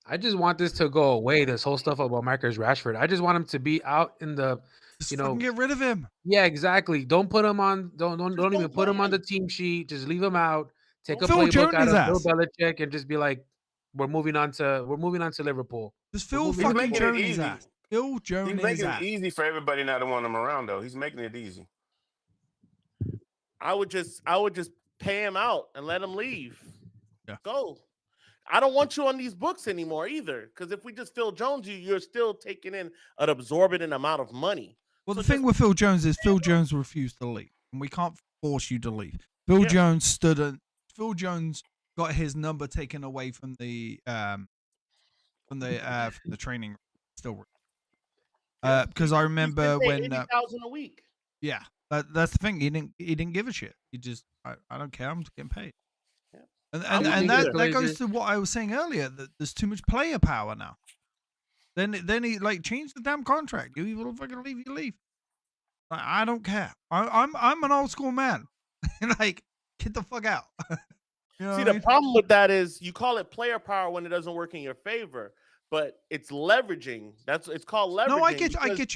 I just want this to go away. This whole stuff about Marcus Rashford. I just want him to be out in the, Just fucking get rid of him. Yeah, exactly. Don't put him on. Don't even don't put him play on the him. team sheet. Just leave him out. Take a Phil playbook Jones out his of Bill ass. Belichick and just be like, we're moving on to Liverpool. Just Phil moving He's fucking making it Jones his easy. ass. Phil Jones He's his making it ass. easy for everybody not to want him around, though. He's making it easy. I would just pay him out and let him leave. Yeah. Go. I don't want you on these books anymore either. Because if we just Phil Jones you, you're still taking in an absorbent amount of money. Well, So the thing just- with Phil Jones is Phil Jones refused to leave, and we can't force you to leave. Phil Yeah. Jones Phil Jones got his number taken away from the training. Still, because I remember when 80,000 a week. yeah, that's the thing. He didn't give a shit. He just I don't care. I'm just getting paid. Yeah. I would And think that the goes Glazers- to what I was saying earlier. That there's too much player power now. Then he like changed the damn contract. You either fucking leave, you leave. I don't care. I'm an old school man. Like, get the fuck out. You know See, what I the mean? problem with that is you call it player power when it doesn't work in your favor, but it's leveraging. It's called leveraging. No, I because get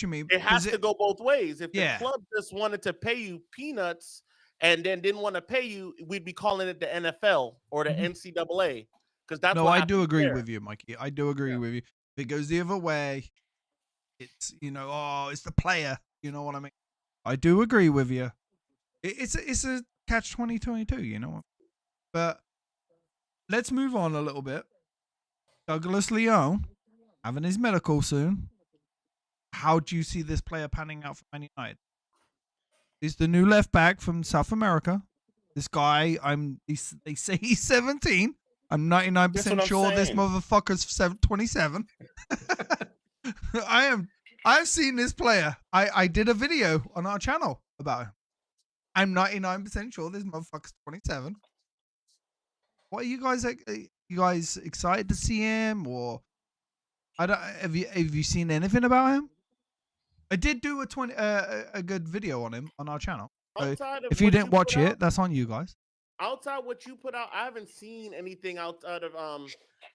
you, mean. It has to go both ways. If Yeah. the club just wanted to pay you peanuts and then didn't want to pay you, we'd be calling it the NFL or the NCAA. Because that's No, what I do happens agree there. with you, Mikey. I do agree with you. If it goes the other way, it's it's the player. You know what I mean? I do agree with you. It's a catch 2022. You know what? But let's move on a little bit. Douglas Leone having his medical soon. How do you see this player panning out for Man United? He's the new left back from South America. This guy, they say he's 17. I'm 99% sure this saying. motherfucker's 27. I've seen this player. I did a video on our channel about him. I'm 99% sure this motherfucker's 27. What are you guys excited to see him, or have you seen anything about him? I did do a good video on him on our channel. So Outside of if you what didn't watch put it, out- that's on you guys. outside what you put out, I haven't seen anything outside of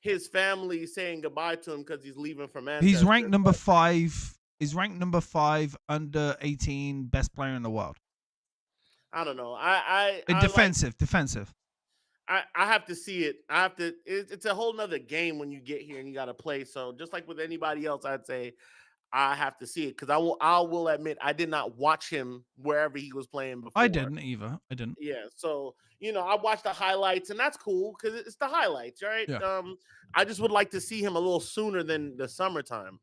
his family saying goodbye to him because he's leaving for Manchester. He's ranked number 5. He's ranked number 5 under 18 best player in the world. I don't know. Defensive. I have to see it. It's a whole nother game when you get here and you got to play. So just like with anybody else, I'd say I have to see it because I will admit I did not watch him wherever he was playing before. I didn't either. I didn't. Yeah, so I watched the highlights and that's cool because it's the highlights, right? Yeah. I just would like to see him a little sooner than the summertime.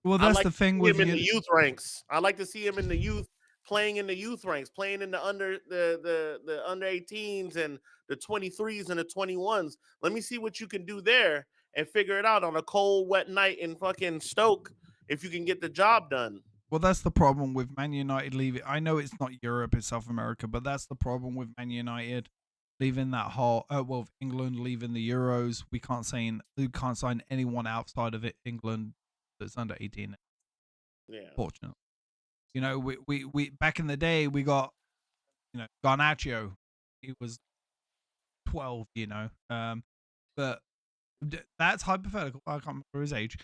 Well, I that's like the to thing see with him in the youth ranks. I like to see him in the youth, playing in the youth ranks, playing in the under the under 18s and the 23s and the 21s. Let me see what you can do there and figure it out on a cold, wet night in fucking Stoke if you can get the job done. Well, that's the problem with Man United leaving. I know it's not Europe, it's South America, but that's the problem with Man United leaving that whole. England leaving the Euros. We can't sign anyone outside of England that's under 18. Yeah. Fortunately, we back in the day we got Garnacho. He was 12. But that's hypothetical. I can't remember his age.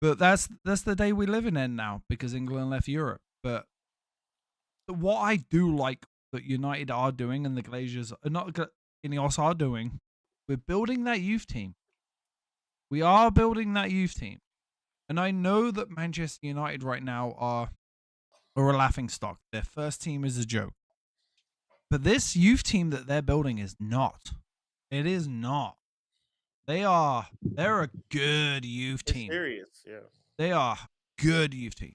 But that's the day we live in now because England left Europe. But what I do like that United are doing and the Glazers Ineos are doing, we're building that youth team. We are building that youth team. And I know that Manchester United right now are a laughing stock. Their first team is a joke. But this youth team that they're building is not. It is not. They're a good youth They're team. serious, yeah. They are good youth team.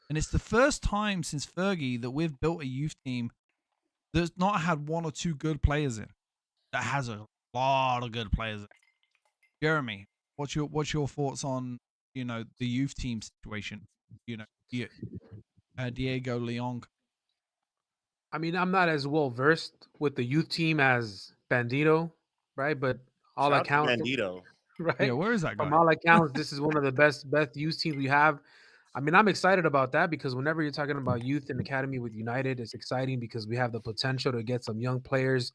And it's the first time since Fergie that we've built a youth team that's not had one or two good players in. That has a lot of good players in. Jeremy, what's your thoughts on, the youth team situation? Diego Leon. I mean, I'm not as well versed with the youth team as Bandito, right? But all Shout out to accounts, Bandito. Yeah, right? where is that From guy? all accounts, this is one of the best youth teams we have. I mean, I'm excited about that because whenever you're talking about youth and academy with United, it's exciting because we have the potential to get some young players,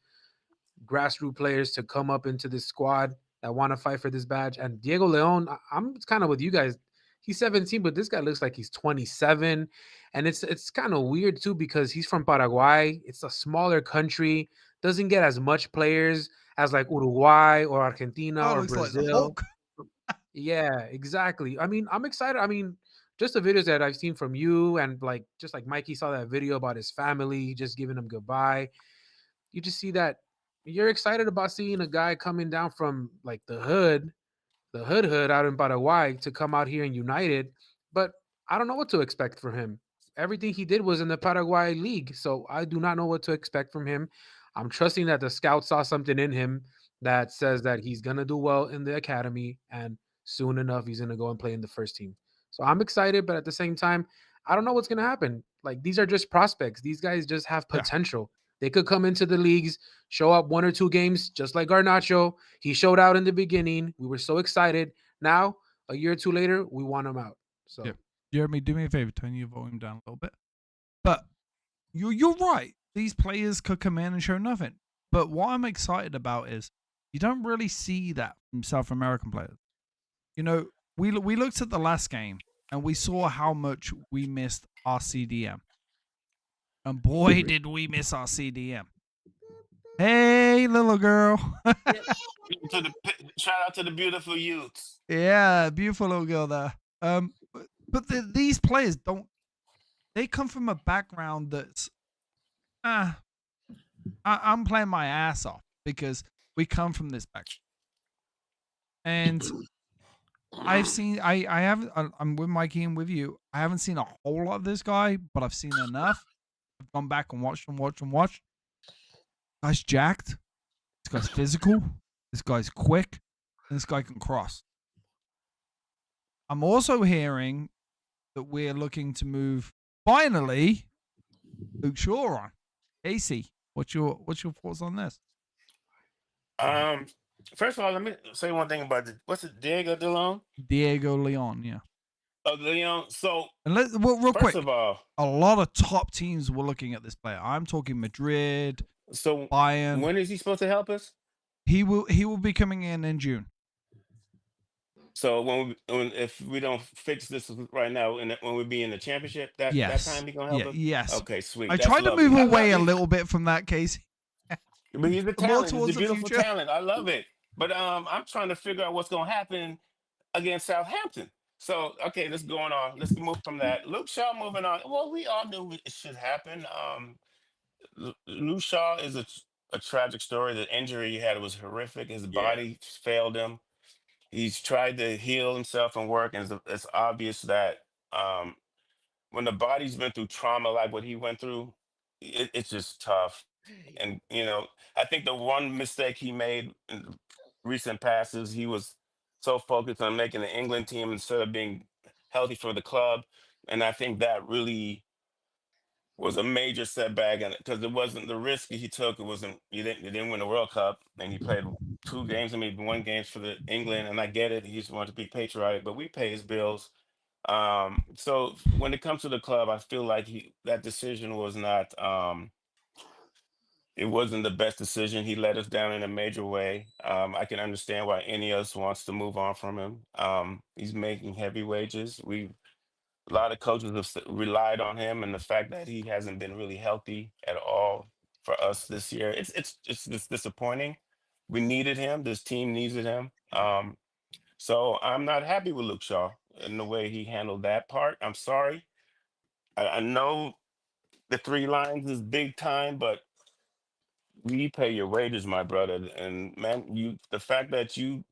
grassroots players to come up into this squad that want to fight for this badge. And Diego Leon, I'm kind of with you guys. He's 17, but this guy looks like he's 27. And it's kind of weird too because he's from Paraguay. It's a smaller country, doesn't get as much players as like Uruguay or Argentina Oh, or looks like the Brazil. Hulk. Yeah, exactly. I mean, I'm excited. I mean, just the videos that I've seen from you and like just like Mikey saw that video about his family, just giving him goodbye. You just see that you're excited about seeing a guy coming down from like the hood out in Paraguay to come out here in United, but I don't know what to expect from him. Everything he did was in the Paraguay league, so I do not know what to expect from him. I'm trusting that the scout saw something in him that says that he's gonna do well in the academy, and soon enough he's gonna go and play in the first team. So I'm excited, but at the same time, I don't know what's gonna happen. Like these are just prospects. These guys just have Yeah. potential. They could come into the leagues, show up one or two games, just like Garnacho. He showed out in the beginning. We were so excited. Now, a year or two later, we want him out. So Yeah. Jeremy, do me a favor, turn your volume down a little bit. But you're right. These players could come in and show nothing. But what I'm excited about is you don't really see that from South American players. We looked at the last game and we saw how much we missed our CDM. And boy, did we miss our CDM. Hey, little girl. Shout out to the beautiful youths. Yeah, beautiful little girl there. But these players don't. They come from a background that's. I'm playing my ass off because we come from this background, and I've seen. I haven't. I'm with Mikey and with you. I haven't seen a whole lot of this guy, but I've seen enough. I've gone back and watched. Guy's jacked. This guy's physical. This guy's quick. And this guy can cross. I'm also hearing that we're looking to move finally Luke Shaw on. Casey, what's your thoughts on this? First of all, let me say one thing about what's it, Diego DeLong? Diego Leon, yeah. Oh, Leon. So, And real first quick, of all, a lot of top teams were looking at this player. I'm talking Madrid, so Bayern. when is he supposed to help us? He will be coming in June. So if we don't fix this right now, and when we be in the championship, that time he gonna help us. Yes. Okay, sweet. I That's tried to lovely. move I away a love it. little bit from that, Casey. But he's a More talent. He's towards a the beautiful future. talent. I love it. But I'm trying to figure out what's gonna happen against Southampton. So okay, let's go on. Let's move from that. Luke Shaw moving on. Well, we all knew it should happen. Luke Shaw is a tragic story. The injury he had was horrific. His Yeah. body failed him. He's tried to heal himself and work, and it's obvious that um, when the body's been through trauma like what he went through, it's just tough. And I think the one mistake he made in the recent passes, he was so focused on making the England team instead of being healthy for the club, and I think that really was a major setback, and because it wasn't the risk he took, it wasn't you didn't win the World Cup, and he played two games, I mean one games for the England, and I get it, he just wanted to be patriotic, but we pay his bills. So when it comes to the club, I feel like that decision was not it wasn't the best decision. He let us down in a major way. I can understand why any of us wants to move on from him. He's making heavy wages. A lot of coaches have relied on him, and the fact that he hasn't been really healthy at all for us this year, it's disappointing. We needed him. This team needed him. So I'm not happy with Luke Shaw and the way he handled that part. I'm sorry. I know the three lines is big time, but we pay your wages, my brother, and man, the fact that you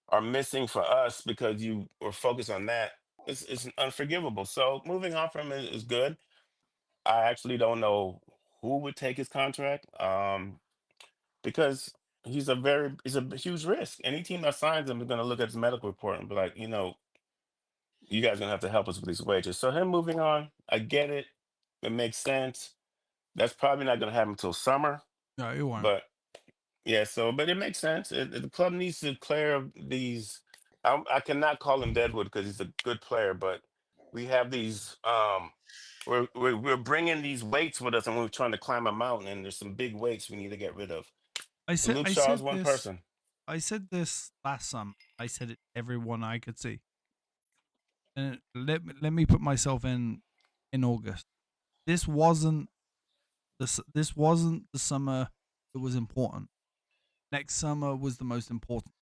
are missing for us because you were focused on that is unforgivable. So moving on from it is good. I actually don't know who would take his contract, because he's a huge risk. Any team that signs him is going to look at his medical report and be like, you guys gonna have to help us with these wages. So him moving on, I get it. It makes sense. That's probably not gonna happen until summer, No, it won't. but yeah. So, but it makes sense. The club needs to clear these. I cannot call him Deadwood because he's a good player, but we have these. We're bringing these weights with us, and we're trying to climb a mountain, and there's some big weights we need to get rid of. I So said Luke I Shaw is said one this. person. I said this last summer. I said it to everyone I could see. And let me put myself in August. This wasn't this wasn't the summer that was important. Next summer was the most important.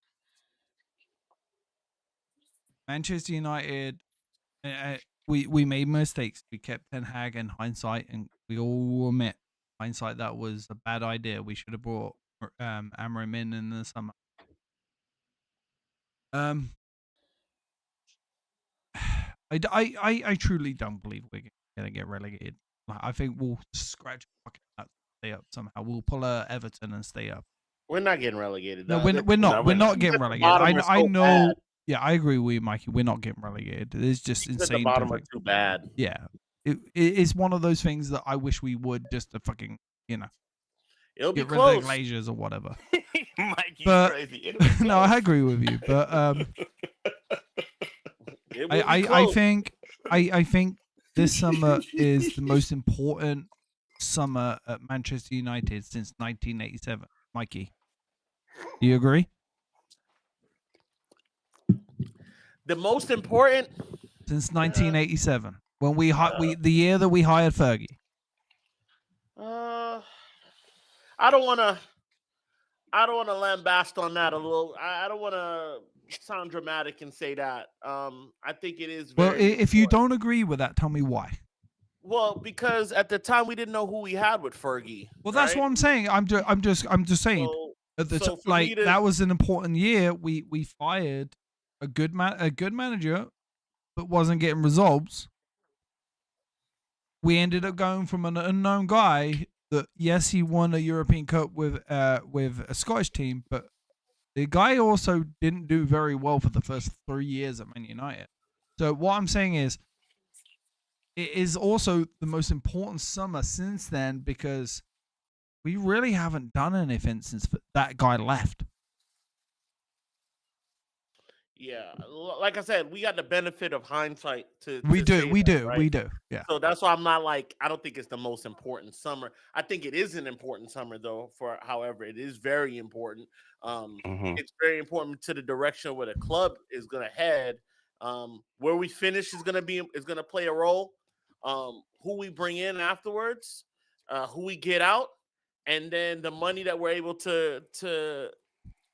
Manchester United, we made mistakes. We kept Ten Hag in hindsight, and we all admit hindsight that was a bad idea. We should have brought Amorim in the summer. I truly don't believe we're gonna get relegated. I think we'll scratch fucking out, stay up somehow. We'll pull a Everton and stay up. We're not getting relegated. No, we're not. We're not getting relegated. I know. Bad. Yeah, I agree with you, Mikey. We're not getting relegated. It's just Teams insane. at the bottom are too bad. Yeah, it's one of those things that I wish we would just to fucking It'll be get rid close. of the Glaziers or whatever. Mikey's But crazy. It'll be no, close. I agree with you. But It will be I close. think this summer is the most important summer at Manchester United since 1987. Mikey, do you agree? The most important Since 1987, when the year that we hired Fergie. I don't want to lambast on that a little. I don't want to sound dramatic and say that. I think it is very Well, if you don't agree with that, tell me why. Well, because at the time we didn't know who we had with Fergie. Well, that's what I'm saying. I'm just saying. So, At the that was an important year. We fired a good manager, but wasn't getting results. We ended up going from an unknown guy that, yes, he won a European Cup with a Scottish team, but the guy also didn't do very well for the first 3 years at Man United. So what I'm saying is, it is also the most important summer since then because we really haven't done anything since that guy left. Yeah, like I said, we got the benefit of hindsight We do. Yeah. So that's why I'm not like, I don't think it's the most important summer. I think it is an important summer though. However, it is very important. It's very important to the direction where the club is going to head. Where we finish is going to play a role. Who we bring in afterwards, who we get out, and then the money that we're able to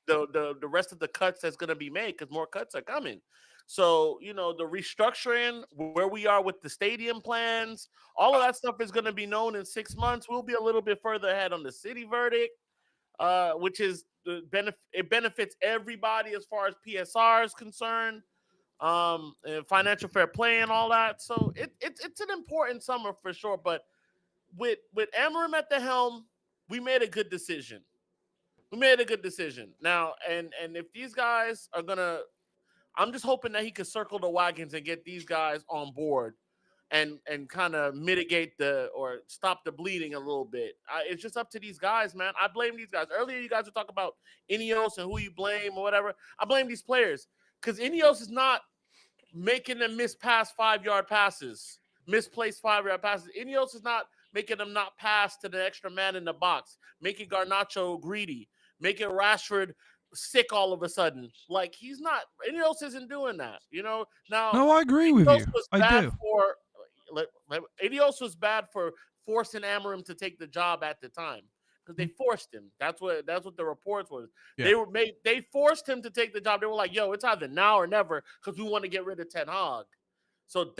the rest of the cuts that's going to be made, because more cuts are coming. So, the restructuring, where we are with the stadium plans, all of that stuff is going to be known in 6 months. We'll be a little bit further ahead on the city verdict, which is it benefits everybody as far as PSR is concerned, and financial fair play and all that. So it's an important summer for sure. But with Amorim at the helm, we made a good decision. Now, and if these guys are gonna, I'm just hoping that he could circle the wagons and get these guys on board and kind of mitigate or stop the bleeding a little bit. It's just up to these guys, man. I blame these guys. Earlier, you guys were talking about Ineos and who you blame or whatever. I blame these players because Ineos is not making them misplaced 5-yard passes. Ineos is not making them not pass to the extra man in the box, making Garnacho greedy, making Rashford sick all of a sudden. Like, he's not. Ineos isn't doing that. Now. No, I agree with you. I do. Ineos was bad for forcing Amorim to take the job at the time because they forced him. That's what the reports was. Yeah. They forced him to take the job. They were like, "Yo, it's either now or never," because we want to get rid of Ten Hag. So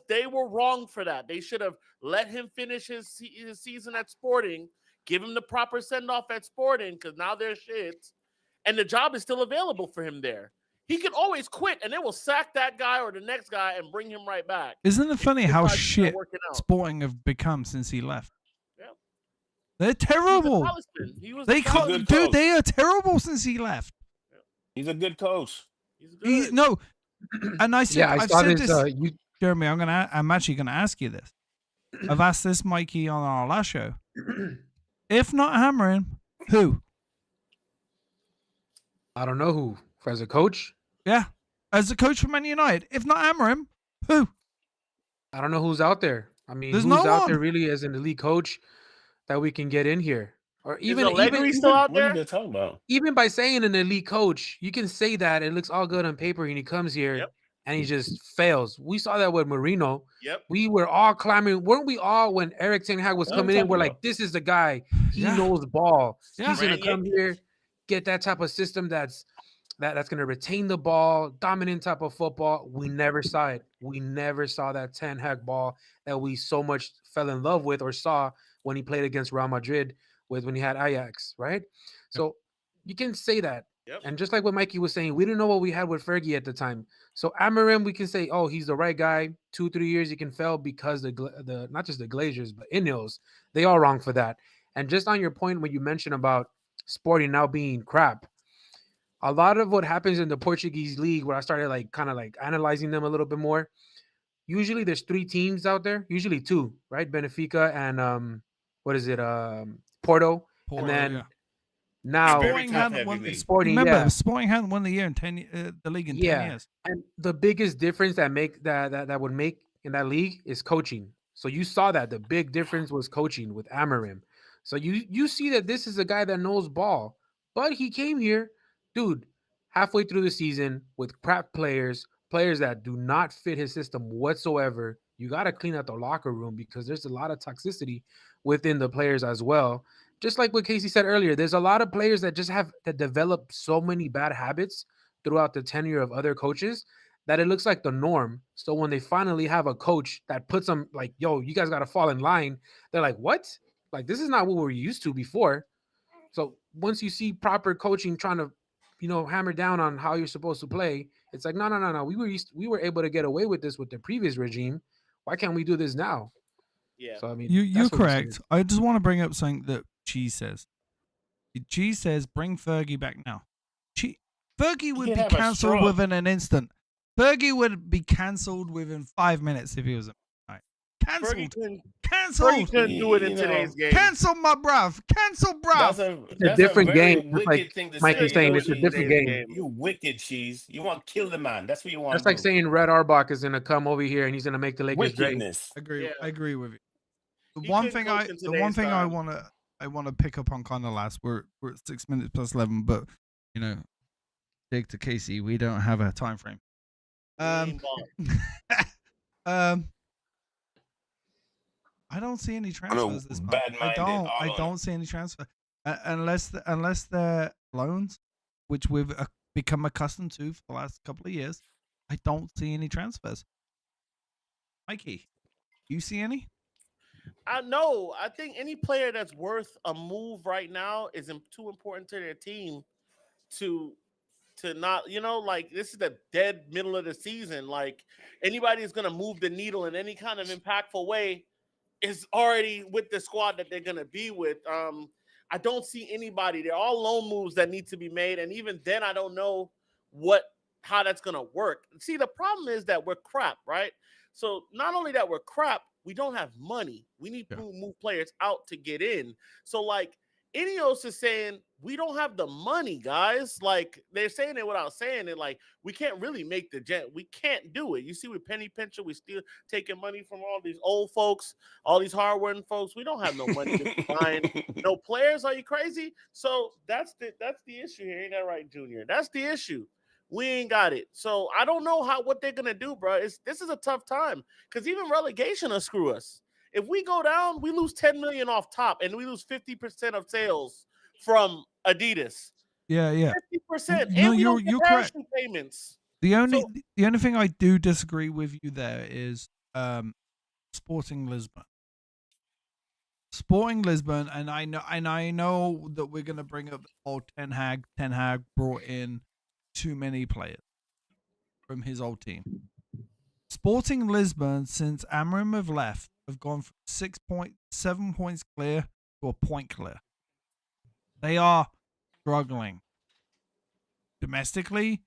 they were wrong for that. They should have let him finish his season at Sporting, give him the proper send-off at Sporting because now they're shit, and the job is still available for him there. He can always quit, and they will sack that guy or the next guy and bring him right back. Isn't it funny how decides it's not shit working out. Sporting have become since he left? Yeah. They're He was the terrible. talisman. He was They the can't, talisman. good dude. coach. They are terrible since he left. He's a good coach. He's good. No, and I said, Yeah, I I've saw said this. this, Jeremy. I'm actually gonna ask you this. I've asked this Mikey on our last show. If not hammering, who? I don't know who. As a coach, Yeah, as a coach for Man United. If not hammering, who? I don't know who's out there. I mean, There's who's no out one. there really as an elite coach that we can get in here? Or Is even Allegri still out What are there? they talking about? even by saying an elite coach, you can say that it looks all good on paper, and he comes here Yep. and he just fails. We saw that with Marino. Yep. We were all clamoring, weren't we all, when Eric Ten Hag was What are coming you in? We're talking like, this is the guy. He Yeah. knows ball. Yeah. He's gonna Right. come here, get that type of system that's gonna retain the ball, dominant type of football. We never saw it. We never saw that Ten Hag ball that we so much fell in love with or saw when he played against Real Madrid when he had Ajax, right? So you can say that. Yep. And just like what Mikey was saying, we didn't know what we had with Fergie at the time. So Amarim, we can say, oh, he's the right guy. 2-3 years he can fail because the not just the Glazers, but Ineos, they all wrong for that. And just on your point when you mentioned about Sporting now being crap, a lot of what happens in the Portuguese league, where I started kind of analyzing them a little bit more. Usually there's 3 teams out there, usually 2, right? Benfica and Porto. Porto, And then yeah. now Very Sporting top hadn't heavy won. league. Sporting, Remember, yeah. Sporting hadn't won the league in 10 years. And the biggest difference that would make in that league is coaching. So you saw that the big difference was coaching with Amarim. So you see that this is a guy that knows ball, but he came here, dude, halfway through the season with crap players that do not fit his system whatsoever. You got to clean out the locker room because there's a lot of toxicity within the players as well. Just like what Casey said earlier, there's a lot of players that develop so many bad habits throughout the tenure of other coaches that it looks like the norm. So when they finally have a coach that puts them like, yo, you guys got to fall in line, they're like, what? Like, this is not what we're used to before. So once you see proper coaching trying to, hammer down on how you're supposed to play, it's like, no. We were able to get away with this with the previous regime. Why can't we do this now? Yeah. So I mean, You're that's what we're saying. correct. I just want to bring up something that Cheese says. Cheese says, bring Fergie back now. Fergie would can be have a cancelled straw. within an instant. Fergie would be cancelled within 5 minutes if he was right. Cancelled. Fergie Cancelled. couldn't do it in You know, today's game. Cancel my bruv. Cancel That's bruv. a different very game, just wicked like thing to Mikey's say. saying, You it's a know, different Cheese, game. You wicked, Cheese. You want to kill the man. That's what you want That's to like do. saying Red Auerbach is gonna come over here and he's gonna make the Lakers great. Wickedness. I agree with you. The He one couldn't thing coach in the one today's thing time. I wanna pick up on kind of last. We're at 6 minutes plus 11, but dig to Casey, we don't have a time frame. I don't see any transfers this month. bad-minded I all don't see any transfer unless they're loans, which we've become accustomed to for the last couple of years. I don't see any transfers. Mikey, you see any? No, I think any player that's worth a move right now is too important to their team to not, like this is the dead middle of the season. Like anybody is going to move the needle in any kind of impactful way is already with the squad that they're going to be with. I don't see anybody. They're all loan moves that need to be made. And even then, I don't know how that's going to work. See, the problem is that we're crap, right? So not only that we're crap, we don't have money. We need to move players out to get in. So like Ineos is saying, we don't have the money, guys. Like they're saying it without saying it. Like we can't really make the jet. We can't do it. You see with Penny Pincher, we still taking money from all these old folks, all these hardworking folks. We don't have no money to find no players. Are you crazy? So that's the issue here. Ain't that right, Junior? That's the issue. We ain't got it. So I don't know what they're gonna do, bro. This is a tough time because even relegation will screw us. If we go down, we lose 10 million off top, and we lose 50% of sales from Adidas. Yeah. 50%. No, And we don't you're get correct. parachute payments. The only thing I do disagree with you there is Sporting Lisbon. Sporting Lisbon, and I know that we're gonna bring up the whole Ten Hag. Ten Hag brought in too many players from his old team. Sporting Lisbon, since Amorim have left, have gone from 7 points clear to a point clear. They are struggling domestically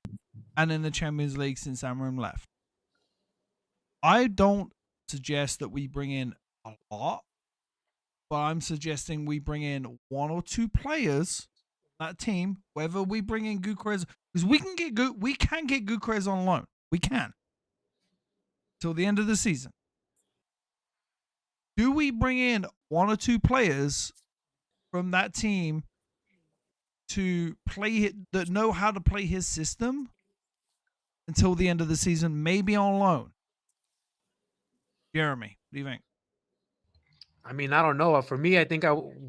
and in the Champions League since Amorim left. I don't suggest that we bring in a lot, but I'm suggesting we bring in 1 or 2 players on that team. Whether we bring in Gyökeres, because we can get Gyökeres on loan. We can till the end of the season. Do we bring in 1 or 2 players from that team to play that know how to play his system until the end of the season, maybe on loan? Jeremy, what do you think? I mean, I don't know. For me, I think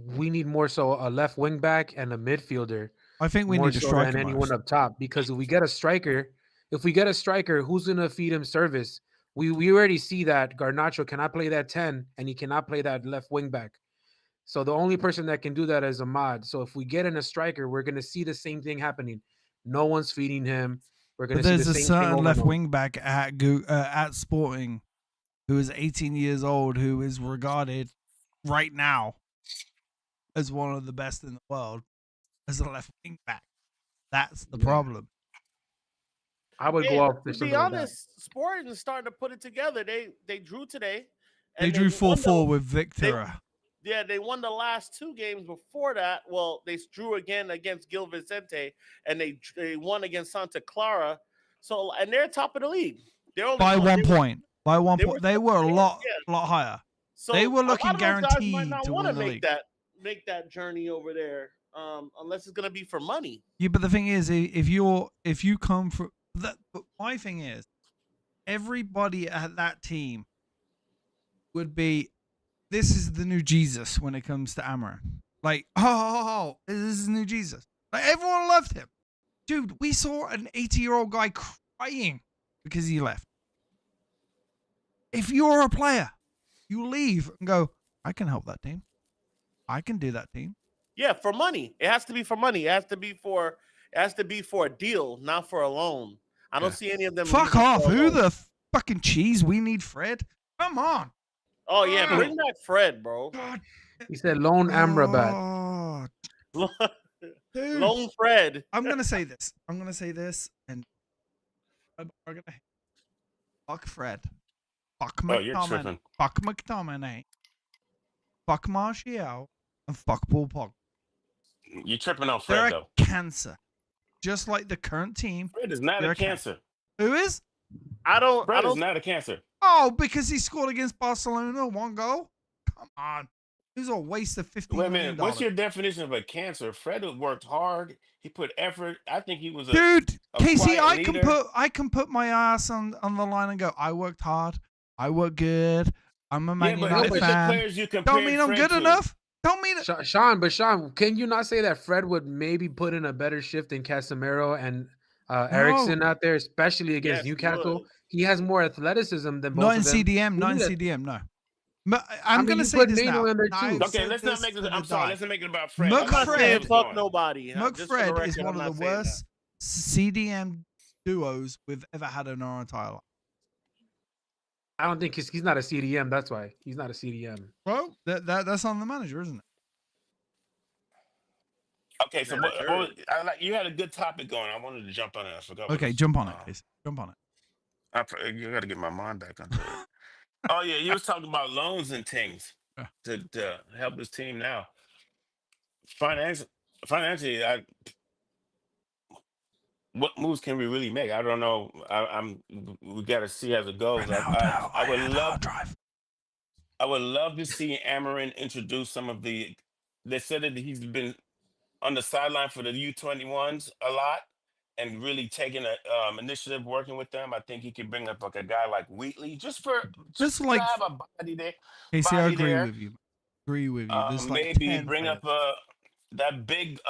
we need more so a left wing back and a midfielder. I think we more need a so striker than anyone most. up top, because if we get a striker, who's gonna feed him service? We already see that Garnacho cannot play that 10 and he cannot play that left wing back. So the only person that can do that is Ahmad. So if we get in a striker, we're gonna see the same thing happening. No one's feeding him. We're gonna But see there's the a same thing certain over left and over. wing back at Sporting who is 18 years old, who is regarded right now as one of the best in the world as a left wing back. That's the problem. I would go off To something be like that. honest, Sporting is starting to put it together. They drew today. They drew 4-4 with Victor. Yeah, they won the last 2 games before that. Well, they drew again against 𝗈𝗫𝗍, and they won against Santa Clara. So, and they're top of the league. They're only By 1 point. By 1 they point. They were a lot higher. So They were a lot looking of those guys might guaranteed not to want win to the league. make that journey over there, unless it's gonna be for money. Yeah, but the thing is, if you come from that, but my thing is, everybody at that team would be, this is the new Jesus when it comes to Amorim. Like, oh, this is the new Jesus. Like, everyone loved him. Dude, we saw an 80-year-old guy crying because he left. If you're a player, you leave and go, I can help that team. I can do that team. Yeah, for money. It has to be for money. It has to be for a deal, not for a loan. I don't see any of them. Fuck off. Who the fucking cheese? We need Fred. Come on. Oh yeah, bring back Fred, bro. He said loan Amrabat. Lone Fred. I'm gonna say this, and I'm gonna fuck Fred. Fuck you're McTominay. tripping. Fuck McTominay. Fuck Martial. And fuck Paul Pogba. You're tripping on They're Fred, a though. cancer. Just like the current team. Fred is not They're a cancer. Who is? Fred is not a cancer. Oh, because he scored against Barcelona 1 goal? Come on. It was a waste of $50 Wait a million. minute. What's your definition of a cancer? Fred worked hard. He put effort. I think he was a dude. Casey, quiet leader. I can put my ass on the line and go, I worked hard. I worked good. I'm a Man United fan. Players you Don't mean I'm Fred good to. enough. Don't mean it. Sean, can you not say that Fred would maybe put in a better shift than Casemiro and Eriksen out there, especially against Newcastle? He has more athleticism than both not in of them. CDM. Not in CDM. No. But I'm going to say this now. Okay, let's not make it. I'm sorry. Let's not make it about Fred. McFred, fuck nobody. McFred is one of the worst CDM duos we've ever had in our entire life. I don't think he's not a CDM. That's why he's not a CDM. Well, that's on the manager, isn't it? Okay, so you had a good topic going. I wanted to jump on it. I forgot. Okay, jump on it, please. Jump on it. You got to get my mind back onto it. Oh yeah, you was talking about loans and things to help this team now. Financially, what moves can we really make? I don't know. We got to see as it goes. I would love to see Amorim introduce some of the. They said that he's been on the sideline for the U21s a lot and really taking a initiative working with them. I think he could bring up like a guy like Wheatley just to have a body there. Casey, I agree with you. There's maybe bring up that big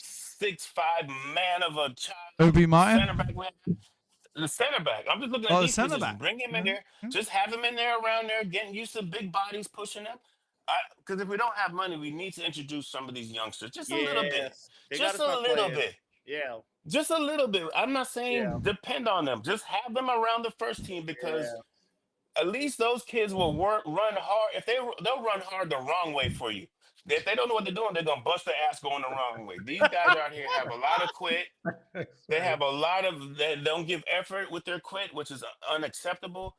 6'5" man of a child. Obi Martin? Center back. The center back. I'm just looking at these positions. Bring him in there. Just have him in there around there, getting used to big bodies pushing him. Because if we don't have money, we need to introduce some of these youngsters just a little bit, Yes, they got to just a start little playing. bit. Yeah, Just a little bit. I'm not yeah, saying depend on them. Just have them around the first team because yeah. at least those kids will run hard. If they'll run hard the wrong way for you. If they don't know what they're doing, they're gonna bust their ass going the wrong way. These guys out here have a lot of quit. They have a lot of they don't give effort with their quit, which is unacceptable.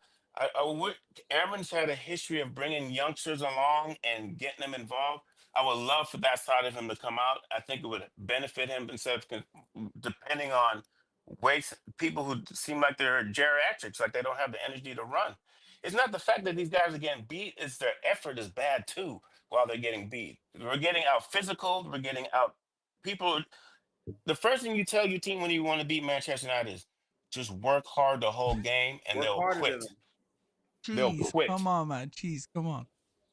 Aaron's had a history of bringing youngsters along and getting them involved. I would love for that side of him to come out. I think it would benefit him instead of depending on weights people who seem like they're geriatrics, like they don't have the energy to run. It's not the fact that these guys are getting beat; it's their effort is bad too while they're getting beat. We're getting out physical. We're getting out people. The first thing you tell your team when you want to beat Manchester United is just work hard the whole game and Work they'll harder than quit. them. They'll Jeez, quit. come on, man. Jeez, come on.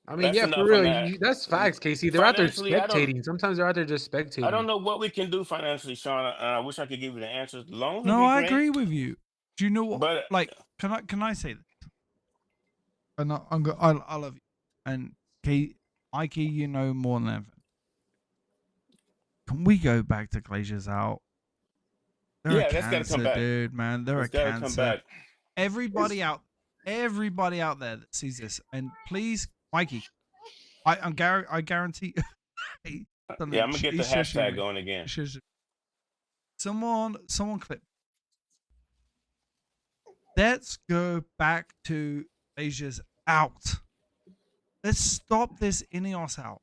I mean, That's yeah, for enough on real. that. That's facts, Casey. They're out there Financially, spectating. Sometimes they're out there just I spectating. don't know what we can do financially, Sean. I wish I could give you the answers. Loans would No, be I great, agree with you. Do you know what? but Like, can I say this? And I love you. And Mikey, you know more than ever. Can we go back to Glazers out? They're yeah, a that's got to come cancer, back. dude, man. They're a It's got to come cancer. back. Everybody out there that sees this, and please, Mikey, I guarantee. Yeah, I'm gonna get the hashtag going again. Someone clip. Let's go back to Asia's out. Let's stop this Ineos out.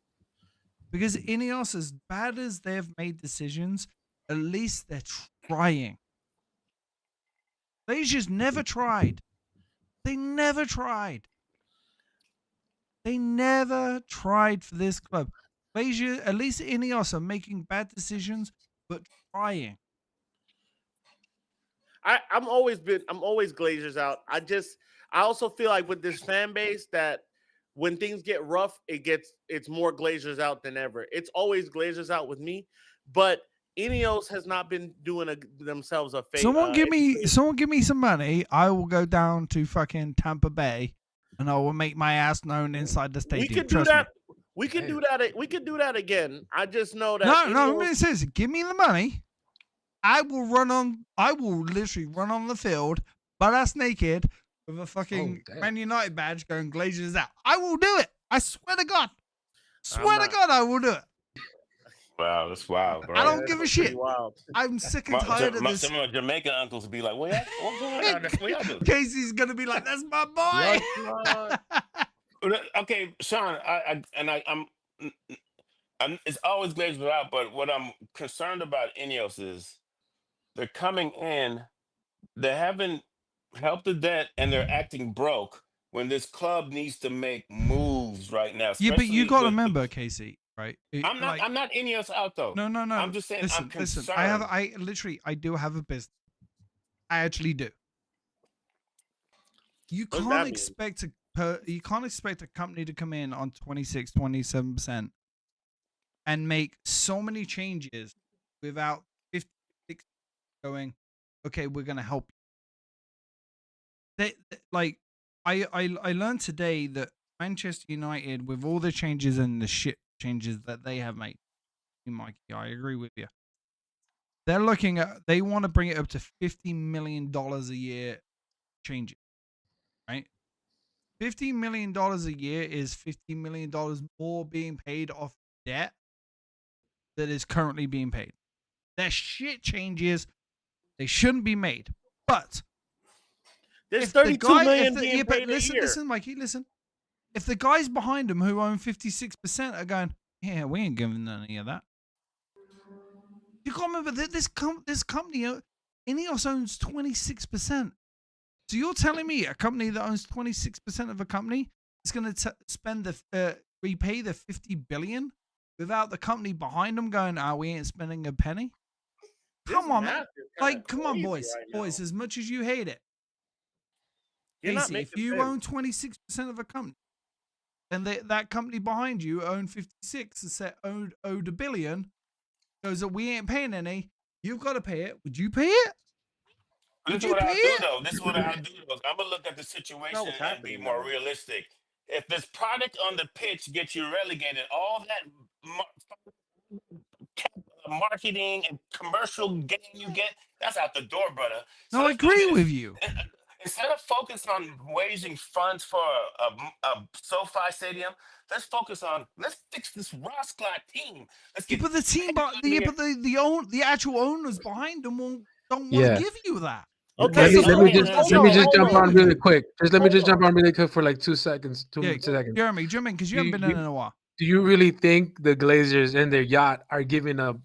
Because Ineos, as bad as they've made decisions, at least they're trying. They just never tried. They never tried. They never tried for this club. Malaysia, at least Ineos are making bad decisions, but trying. I'm always Glazers out. I also feel like with this fan base that when things get rough, it's more Glazers out than ever. It's always Glazers out with me, but Ineos has not been doing themselves a favor. Someone give me some money. I will go down to fucking Tampa Bay, and I will make my ass known inside the stadium. We could do that. We could do that. We could do that again. I just know that. No. It says, give me the money. I will literally run on the field, butt ass naked, with a fucking Man United badge, going Glazers out. I will do it. I swear to God. I will do it. Wow, that's wild, bro. I don't give a shit. I'm sick and tired of this. Some of my Jamaican uncles be like, "What y'all do?" Casey's gonna be like, "That's my boy." Okay, Sean, I'm it's always Glazers out, but what I'm concerned about Ineos is they're coming in, they haven't helped the debt, and they're acting broke when this club needs to make moves right now. Yeah, but you got to remember, Casey, right? I'm not Ineos out though. No. I'm just saying I'm concerned. Listen, I do have a business. I actually do. You can't expect a company to come in on 26, 27% and make so many changes without 56 going, okay, we're going to help you. I learned today that Manchester United, with all the changes and the shit changes that they have made, Mikey, I agree with you. They want to bring it up to $50 million a year changes, right? $50 million a year is $50 million more being paid off debt that is currently being paid. That shit changes. They shouldn't be made. But there's 32 million being paid a year. Listen, Mikey, listen. If the guys behind them who own 56% are going, yeah, we ain't giving any of that. You can't remember that this company, Ineos owns 26%. So you're telling me a company that owns 26% of a company is going to repay the $50 billion without the company behind them going, we ain't spending a penny? Come on, man. Come on, boys. Boys, as much as you hate it. Casey, if you own 26% of a company and that company behind you own 56 and owed $1 billion, goes that we ain't paying any, you've got to pay it. Would you pay it? This is what I do, though. I'm gonna look at the situation and be more realistic. if this product on the pitch gets you relegated, all that marketing and commercial gain you get, that's out the door, brother. So No, I let's do agree this. with you. Instead of focus on raising funds for a SoFi Stadium, let's fix this Ross Clark team. Let's Yeah, get but the team, but the actual owners behind them don't want Yeah. to give you that. Okay, Let me so just hold jump on. on really quick. Let me just Hold jump on really quick for like 2 seconds. Yeah, 2 seconds. Jeremy, jump in because you haven't been in a while. Do you really think the Glazers and their yacht are giving a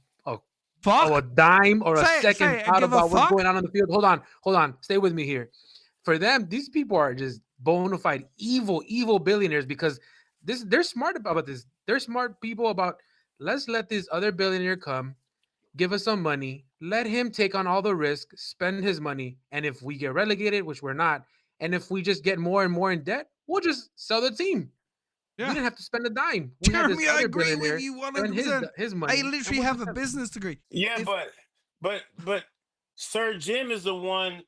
Fuck. dime or a Say it, second thought give a about what's fuck? going on the field? Hold on. Stay with me here. For them, these people are just bona fide evil billionaires because they're smart about this. They're smart people about let's let this other billionaire come, give us some money, let him take on all the risk, spend his money, and if we get relegated, which we're not, and if we just get more and more in debt, we'll just sell the team. Yeah. We didn't have to spend a dime. We had Jeremy, this I other agree with billionaire you spend 100%. his money. I and literally we'll have just a business degree. Yeah, but Sir Jim is the one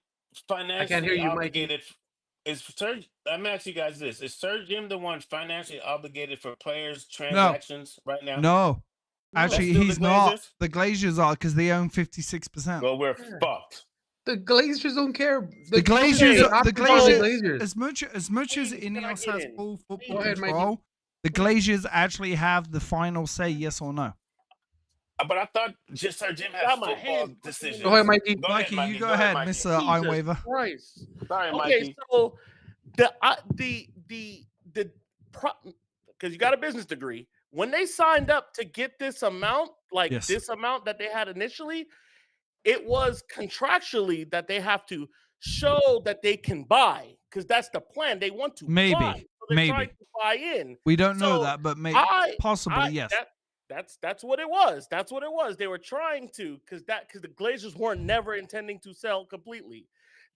financially you, Mikey. obligated. I'm asking you guys this: is Sir Jim the one financially obligated for players' transactions right now? No. Actually, That's still he's the not. Glazers? The Glazers are because they own 56%. Well, we're fucked. The Glazers don't care. The Glazers, Glazers. as much as Please, can I Ineos get has in? full football Go ahead, Mikey. control, the Glazers actually have the final say, yes or no. But I thought just Sir Jim has Got my football hand. decisions. Go ahead, Mikey. Go ahead, Mikey, you go ahead, Mikey. Mr. 𝗕𝗈𝙍𝙀. Christ. Sorry, Okay, Mikey. so because you got a business degree, when they signed up to get this amount, like Yes. this amount that they had initially, it was contractually that they have to show that they can buy because that's the plan. They want to Maybe. buy. So they're Maybe. trying to buy in. We don't know So that, but maybe possibly yes. That's what it was. That's what it was. They were trying to because the Glazers weren't never intending to sell completely.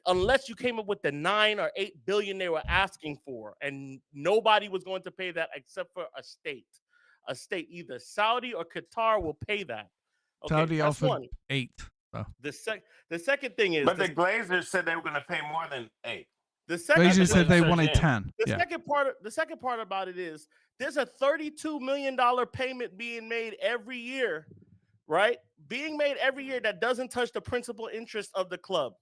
Unless you came up with the 9 or 8 billion they were asking for, and nobody was going to pay that except for a state. A state, either Saudi or Qatar, will pay that. Okay, Saudi that's offered one. 8. So. The second thing is, but the Glazers said they were going to pay more than 8. The second Glazers said they Sir wanted Jim. 10. The second part about it is there's a $32 million payment being made every year, right? Being made every year that doesn't touch the principal interest of the club.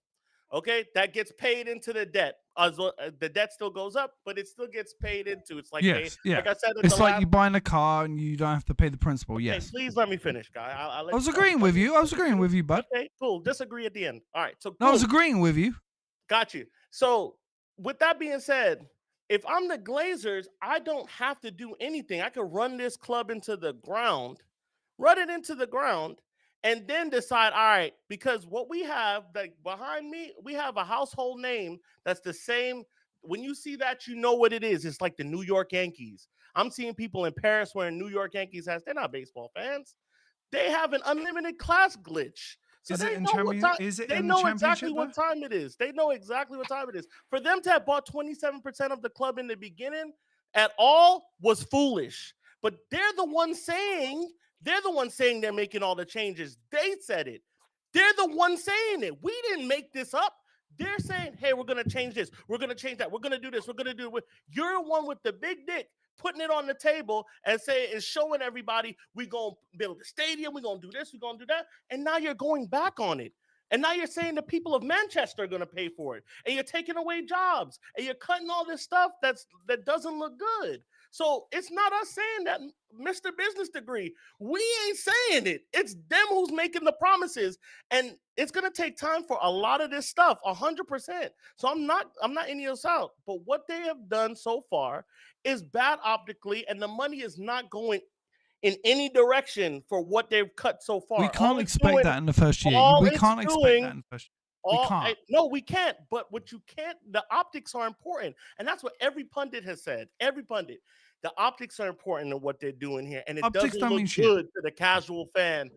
Okay, that gets paid into the debt. The debt still goes up, but it still gets paid into. It's like yes, like I said, it's like you buying a car and you don't have to pay the principal. Okay, yes, please let me finish, guy. I was agreeing with you. Bud. Okay, cool. Disagree at the end. All right, so cool. No, I was agreeing with you. Got you. So with that being said, if I'm the Glazers, I don't have to do anything. I could run this club into the ground, and then decide, all right, because what we have like behind me, we have a household name that's the same. When you see that, you know what it is. It's like the New York Yankees. I'm seeing people in Paris wearing New York Yankees hats. They're not baseball fans. They have an unlimited class glitch. So Is they it in know what time, is it they in know the exactly championship, what time it is. They know exactly what time it is. For them to have bought 27% of the club in the beginning at all was foolish. But they're the ones saying they're making all the changes. They said it. They're the ones saying it. We didn't make this up. They're saying, hey, we're going to change this. We're going to change that. We're going to do this. We're going to do it. You're the one with the big dick putting it on the table and saying and showing everybody we're going to build a stadium. We're going to do this. We're going to do that. And now you're going back on it. And now you're saying the people of Manchester are going to pay for it. And you're taking away jobs. And you're cutting all this stuff that doesn't look good. So it's not us saying that, Mr. Business Degree. We ain't saying it. It's them who's making the promises. And it's going to take time for a lot of this stuff, 100%. So I'm not Ineos out. But what they have done so far is bad optically, and the money is not going in any direction for what they've cut so far. We can't expect that in the first year. We can't expect that in the first year. We can't. No, we can't. But what you can't, the optics are important. And that's what every pundit has said. Every pundit. The optics are important in what they're doing here. And it doesn't look good to the casual fan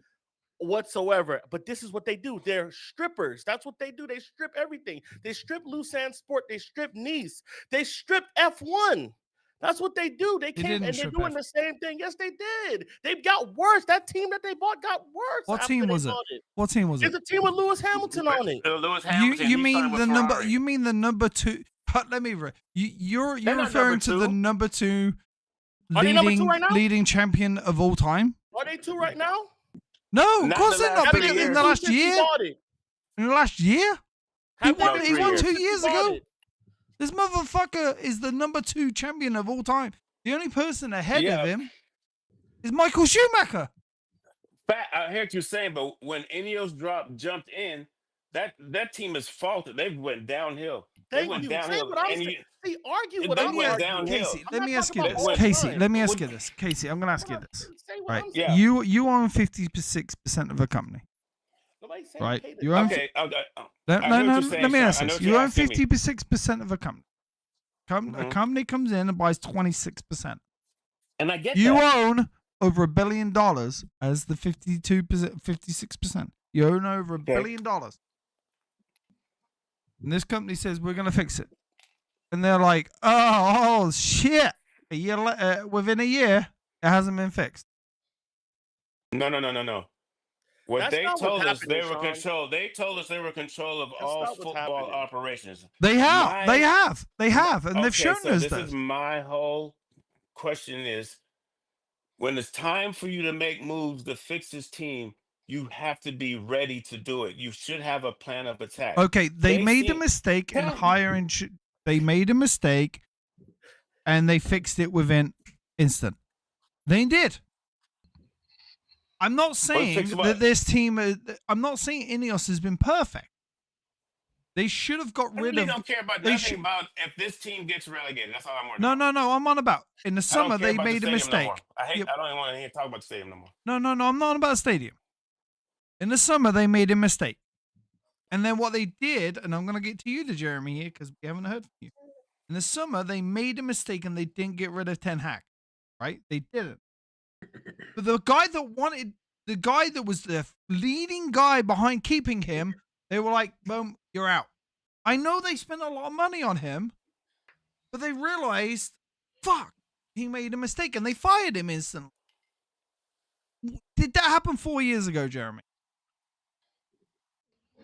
whatsoever. But this is what they do. They're strippers. That's what they do. They strip everything. They strip Lausanne Sport. They strip Nice. They strip F1. That's what they do. They came and they're doing the same thing. Yes, they did. They've got worse. That team that they bought got worse. What team was it? What team was it? It's a team with Lewis Hamilton on it. Lewis Hamilton. You mean the number? You mean the number 2? Let me. You're They're not referring number to the two. number 2 Are they number 2 right now? leading champion of all time. Are they 2 right now? No, of Not course the they're last not. three Because in years. the last Since he year, bought it. in the last year, he Have they won. been He 3 won years. 2 since he years bought ago. it? This motherfucker is the number 2 champion of all time. The only person ahead Yeah. of him is Michael Schumacher. I hear what you're saying, but when Ineos jumped in, that team is faulted. They went downhill. They Thank went you. Say downhill. what I'm And saying. See, argue They what I'm went arguing. downhill. Casey, I'm let not me ask talking you about this. all Casey, time. let me ask you Would- this. Casey, I'm gonna ask you this. Say what Right? I'm saying. Yeah. You own 56% of a company. Nobody's saying Right. pay the You own. Okay. Okay. No, I no, hear what no. you're saying, Let me Sean. ask I know this. what You you're own asking me. 56% of a company. A Mhm. company comes in and buys 26%. And I get You that. own over $1 billion as the 52%, 56%. You own over $1 billion. And this company says we're gonna fix it, and they're like, "Oh shit!" Within a year, it hasn't been fixed. No. What That's they not what's told us, happening, they were Sean. control. They told us they were control of That's all not what's football happening. operations. They have, My- they have, and they've Okay, shown so us this that. is my whole question: is when it's time for you to make moves to fix this team, you have to be ready to do it. You should have a plan of attack. Okay, they made a seem- mistake in Yeah. hiring. They made a mistake, and they fixed it within instant. They did. I'm not saying fix that what? this team. I'm not saying Ineos has been perfect. They should have got I rid really of. don't care about they nothing should- about if this team gets relegated. That's all I'm worried No, about. no, no. I'm on about in the I summer don't care they about the made a stadium no mistake. more. I hate. Yep. I don't even want to hear talk about the stadium no more. No, no, no. I'm not on about a stadium. In the summer they made a mistake, and then what they did, and I'm gonna get to you, to Jeremy here, because we haven't heard from you. In the summer they made a mistake and they didn't get rid of Ten Hag, right? They didn't. But the guy that was the leading guy behind keeping him, they were like, "Boom, you're out." I know they spent a lot of money on him, but they realized, fuck, he made a mistake, and they fired him instantly. Did that happen 4 years ago, Jeremy?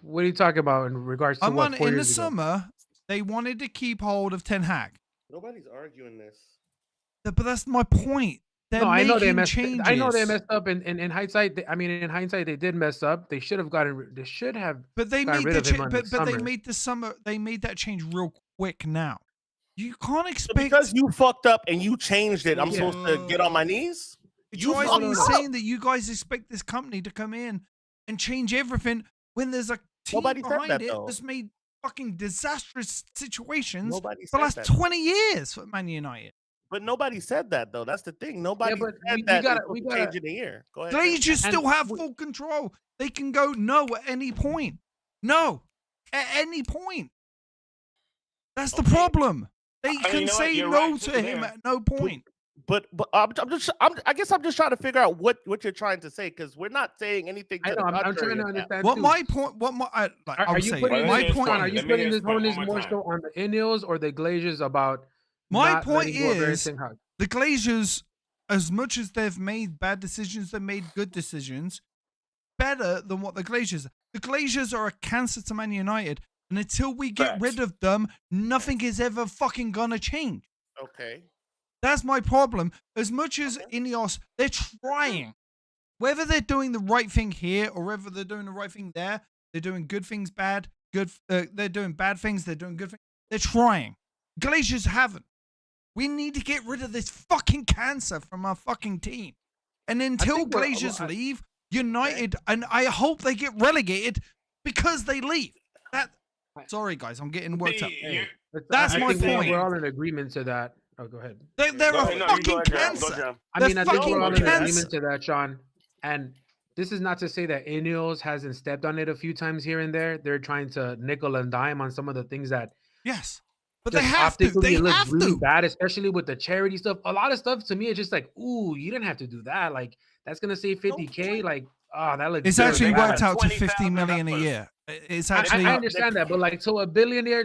What are you talking about in regards to I'm what? on, 4 in the years ago? summer, they wanted to keep hold of Ten Hag. Nobody's arguing this. But that's my point. They're No, I know they making messed. changes. I know they messed up. In hindsight, I mean, in hindsight, they did mess up. They should have gotten. They should have. But they got made rid the of him on the but they summer. made the summer. They made that change real quick. Now, you can't So expect. because you fucked up and you changed it, I'm Yeah. supposed to get on my knees? You fucked guys are up. saying that you guys expect this company to come in and change everything when there's a team Nobody said behind that, it though. that's made fucking disastrous situations Nobody for the said last that. 20 years for Man United. But nobody said that though. That's the thing. Nobody but said we that. gotta- it's we supposed to gotta- change in a year. Go ahead. They Jay. just And still have we- full control. They can go no at any point. No, at any point. That's the Okay. problem. They You can know what? say You're no right, to too, him there. at no point. But I guess I'm just trying to figure out what you're trying to say because we're not saying anything. To I know. the I'm contrary trying to of that. understand. What too. my point? What my? Like, Are I'll you say putting it. Well, My let me hear his point. Are you Let me putting hear this his point onus one more more time. so on the Ineos or the Glazers about My not point letting go of Erik is Ten Hag? the Glazers, as much as they've made bad decisions, they made good decisions better than what the Glazers. The Glazers are a cancer to Man United, and until we get Facts. rid of them, nothing is ever fucking gonna change. Okay. That's my problem. As much as Ineos, they're trying. Whether they're doing the right thing here or whether they're doing the right thing there, they're doing good things, bad. They're doing bad things. They're doing good things. They're trying. Glaciers haven't. We need to get rid of this fucking cancer from our fucking team. And until think we're- Glaciers leave, United, and I hope they get relegated because they leave. Sorry guys, I'm getting worked up. That's I my think point. We're all in agreement to that. Oh, go ahead. They're Go a ahead, no, you go fucking ahead, Jam. Go, cancer. Jam. I They're mean, I think fucking we're all in cancer. agreement to that, Sean. And this is not to say that Ineos hasn't stepped on it a few times here and there. They're trying to nickel and dime on some of the things that Yes. But they just have to. optically They it looks have really to. bad, especially with the charity stuff. A lot of stuff to me is just like, ooh, you didn't have to do that. Like that's gonna save 50K. Like, oh, that looks. It's good. actually They got worked a out to 20,000 50 million a numbers. year. It's I actually. understand that, but like to a billionaire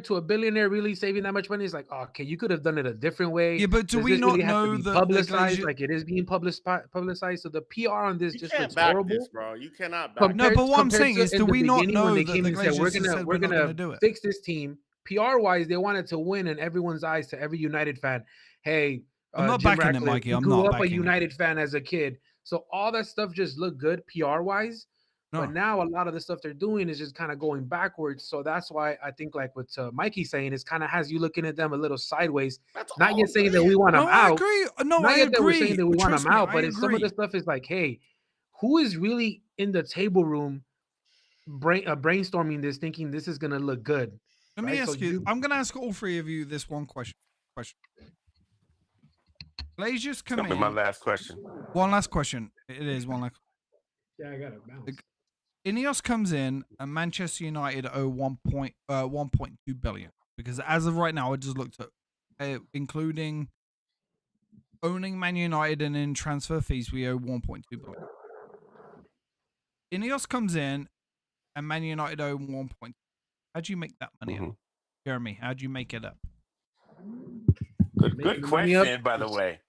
really saving that much money is like, oh, okay, you could have done it a different way. Yeah, but do Does we this not really have to know be that publicized the like it is being publicized? So the PR on this You just can't looks back horrible. this, bro. You cannot back. No, but what I'm compared saying to is, in do the we not beginning when know they that came the and said Glazers said we're we're not gonna gonna do it? fix this team, PR wise, they wanted to win in everyone's eyes, to every United fan. Hey, I'm not Jim backing it, Ratcliffe, Mikey. he I'm grew not up a backing it. United fan as a kid. So all that stuff just looked good PR wise. But No. now a lot of the stuff they're doing is just kind of going backwards. So that's why I think, like what Mikey's saying, is kind of has you looking at them a little sideways. That's Not all yet I'm saying that saying. we want them No, I out. agree. No, Not I yet that we're saying agree. that we want Trust them me, out, I but it's some of agree. the stuff is like, hey, who is really in the table room brainstorming this, thinking this is gonna look good? Let me right? So ask you. I'm gonna ask all three of you this one question. Glazers It's come gonna be my in. last question. One last question. It is one last. Yeah, I gotta bounce. Ineos comes in and Manchester United owe 1.2 billion, because as of right now, I just looked at including owning Man United and in transfer fees, we owe 1.2 billion. Ineos comes in and Man United owe 1. How do you make that money up, Jeremy? How do you make it up? Good Making the money question, up. by the way.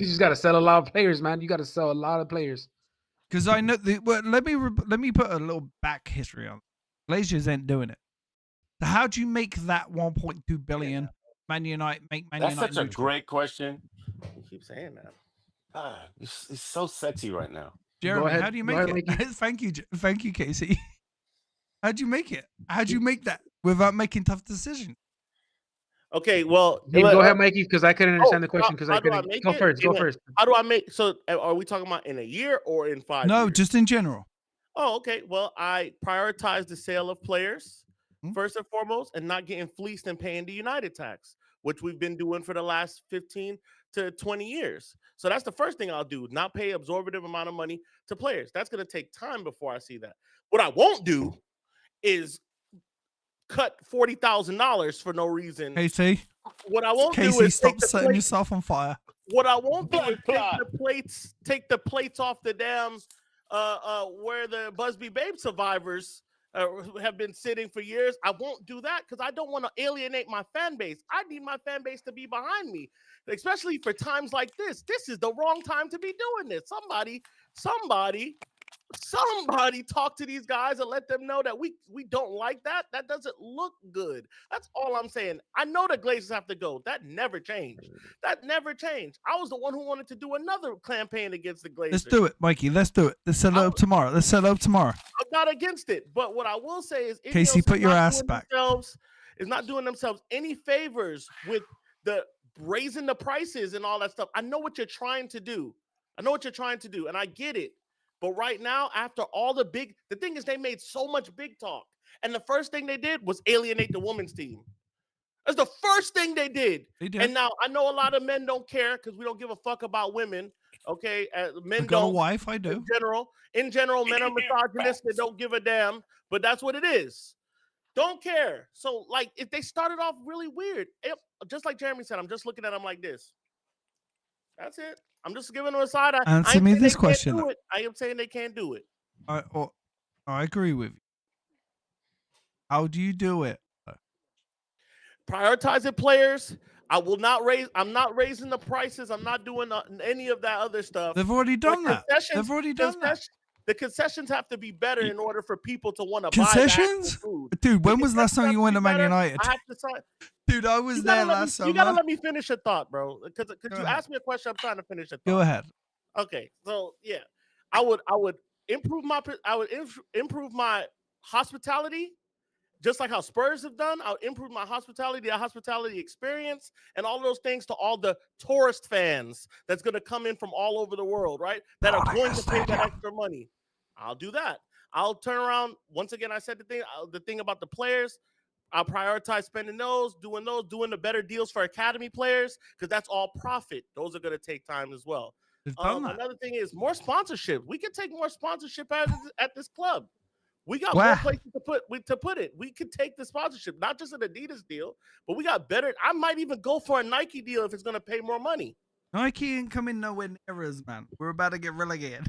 You just got to sell a lot of players, man. You got to sell a lot of players. Because I know well, let me put a little back history on. Glazers ain't doing it. So how do you make that 1.2 billion Man United That's such a neutral? great question. You keep saying that. It's so sexy right now. Jeremy, ahead. how do you Go make ahead, it? Thank you, Casey. How do you make it? How do you make that without making tough decisions? Okay, well, Go ahead, Mikey, because I couldn't understand the question. Because I how do I couldn't. make Go it? first. Go first. How do I make? So, are we talking about in a year or in 5 No, years? just in general. Oh, okay. Well, I prioritize the sale of players Hmm. first and foremost, and not getting fleeced and paying the United tax, which we've been doing for the last 15 to 20 years. So that's the first thing I'll do, not pay absorbative amount of money to players. That's going to take time before I see that. What I won't do is cut $40,000 for no reason. Casey, What I won't do Casey, is stop take the setting plate. yourself on fire. What I won't do Blood is clot. take the plates off the damn where the 𝗕𝗓𝐵𝗵 survivors have been sitting for years. I won't do that because I don't want to alienate my fan base. I need my fan base to be behind me, especially for times like this. This is the wrong time to be doing this. Somebody talk to these guys and let them know that we don't like that. That doesn't look good. That's all I'm saying. I know the Glazers have to go. That never changed. I was the one who wanted to do another campaign against the Glazers. Let's do it, Mikey. Let's do it. Let's set it up tomorrow. I'm not against it, but what I will say is, Casey, put your ass back. Is not doing themselves any favors with the raising the prices and all that stuff. I know what you're trying to do. And I get it. But right now, after all the thing is, they made so much big talk. And the first thing they did was alienate the women's team. That's the first thing they did. And now I know a lot of men don't care because we don't give a fuck about women. Okay, men got don't. A wife, I do. In general, men are misogynistic. Don't give a damn. But that's what it is. Don't care. So, like, if they started off really weird, just like Jeremy said, I'm just looking at them like this. That's it. I'm just giving them a side eye. Answer me this question. I am saying they can't do it. I agree with you. How do you do it? Prioritizing players. I'm not raising the prices. I'm not doing any of that other stuff. They've already done that. The concessions have to be better in order for people to want to concessions? buy food. Dude, when was the last time you went to Man United? I have to sign. Dude, I was there last summer. You gotta let me finish a thought, bro. Because you asked me a question, I'm trying to finish a thought. Go ahead. Okay, so yeah, I would improve my hospitality, just like how Spurs have done. I'll improve my hospitality experience, and all those things to all the tourist fans that's gonna come in from all over the world, right? That are going to pay that extra money. I'll do that. I'll turn around. Once again, I said the thing about the players. I'll prioritize spending doing the better deals for academy players, because that's all profit. Those are going to take time as well. Another thing is more sponsorship. We can take more sponsorship at this club. We got more places to put it. We could take the sponsorship, not just an Adidas deal, but we got better. I might even go for a Nike deal if it's going to pay more money. Nike ain't coming nowhere near us, man. We're about to get relegated.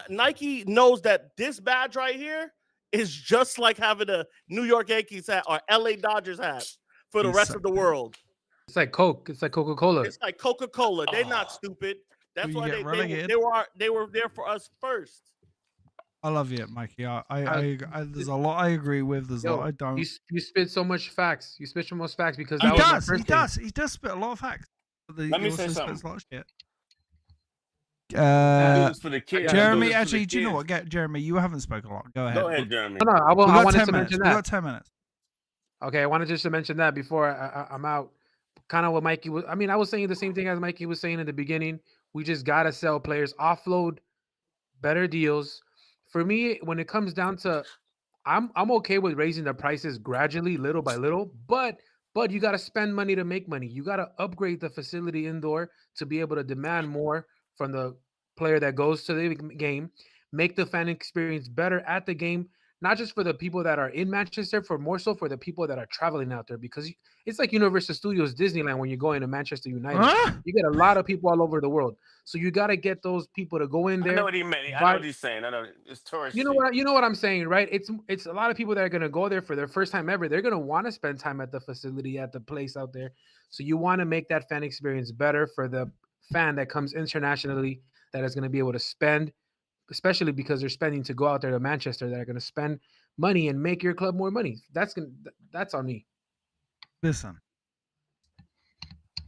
Nike knows that this badge right here is just like having a New York Yankees hat or LA Dodgers hat for the rest of the world. It's like Coke. It's like Coca-Cola. It's like Coca-Cola. They're not stupid. That's why they were there for us first. I love you, Mikey. There's a lot I agree with. There's a lot I don't. You spit so much facts. You spit so much facts because He that was my does. first He thing. does. He does spit a lot of facts. But Let he me say also something. spits a lot of shit. I do this for the kids. I do Jeremy, this for the actually, do you know kids. what? Jeremy, you haven't spoken a lot. Go ahead. Go ahead, Jeremy. No, I We got wanted 10 to minutes. mention We that. got 10 minutes. Okay, I wanted just to mention that before I'm out. Kind of what Mikey was. I mean, I was saying the same thing as Mikey was saying in the beginning. We just gotta sell players, offload better deals. For me, when it comes down to, I'm okay with raising the prices gradually, little by little, but you got to spend money to make money. You got to upgrade the facility indoor to be able to demand more from the player that goes to the game, make the fan experience better at the game, not just for the people that are in Manchester, for more so for the people that are traveling out there, because it's like Universal Studios Disneyland when you're going to Manchester United. Huh? You get a lot of people all over the world. So you got to get those people to go in I there. know what he meant. I know what he's saying. I know it's touristy. You know what I'm saying, right? It's a lot of people that are gonna go there for their first time ever. They're gonna want to spend time at the facility, at the place out there. So you want to make that fan experience better for the fan that comes internationally, that is gonna be able to spend, especially because they're spending to go out there to Manchester, that are gonna spend money and make your club more money. That's on me. Listen,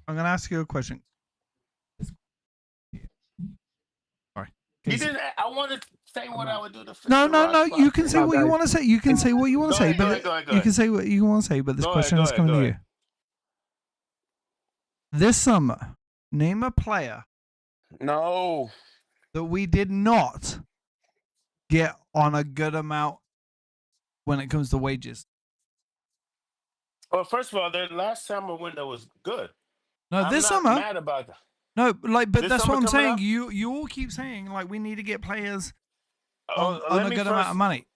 I'm gonna ask you a question. Sorry. You didn't. I wanted to say what I would do to fix No. the rock spot. You can say No, what you guys. want to say. You can say what you want to Go say, ahead, go but ahead, go ahead, go you ahead. can say what you want to say. But this Go question ahead, is go coming ahead, to go you. This summer, name a player No. that we did not get on a good amount when it comes to wages. Well, first of all, their last summer window was good. No, I'm this not summer. mad about that. No, but This that's summer what I'm coming saying. up? You all keep saying like we need to get players on let a me good amount of first. money.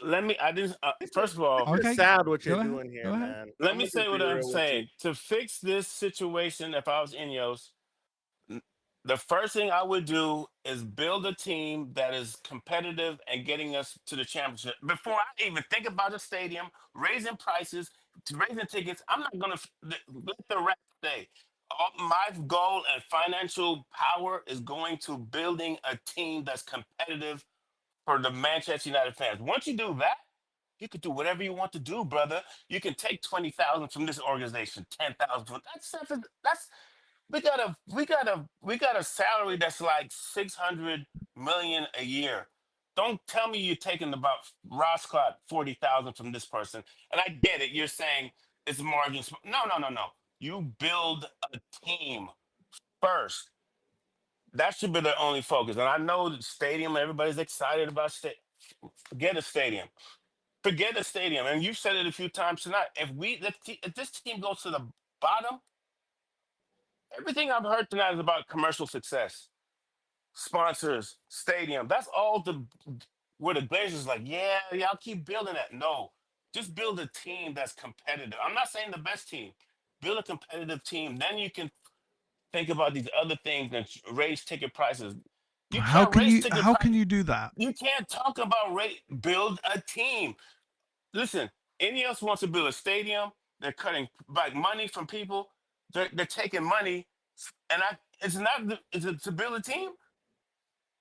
Let me. I didn't. First of all, Okay, It's sad what you're go ahead, doing here, go ahead. man. let I'm me gonna say just what be I'm real with you. saying. To fix this situation, if I was Ineos, the first thing I would do is build a team that is competitive and getting us to the championship. Before I even think about the stadium, raising prices, raising tickets, I'm not going to let the rest stay. My goal and financial power is going to building a team that's competitive for the Manchester United fans. Once you do that, you can do whatever you want to do, brother. You can take 20,000 from this organization, 10,000 from that's we got a salary that's like 600 million a year. Don't tell me you're taking about Ross Clot 40,000 from this person. And I get it. You're saying it's margins. No. You build a team first. That should be the only focus. And I know the stadium, everybody's excited about forget a stadium. Forget a stadium. And you said it a few times tonight. If this team goes to the bottom, everything I've heard tonight is about commercial success, sponsors, stadium. That's all where the Glazers like, yeah, y'all keep building that. No, just build a team that's competitive. I'm not saying the best team. Build a competitive team. Then you can think about these other things and raise ticket prices. You How can't can raise you ticket how can prices. you do that? You can't talk about build a team. Listen, Ineos wants to build a stadium. They're cutting back money from people. They're taking money, and it's not. Is it to build a team?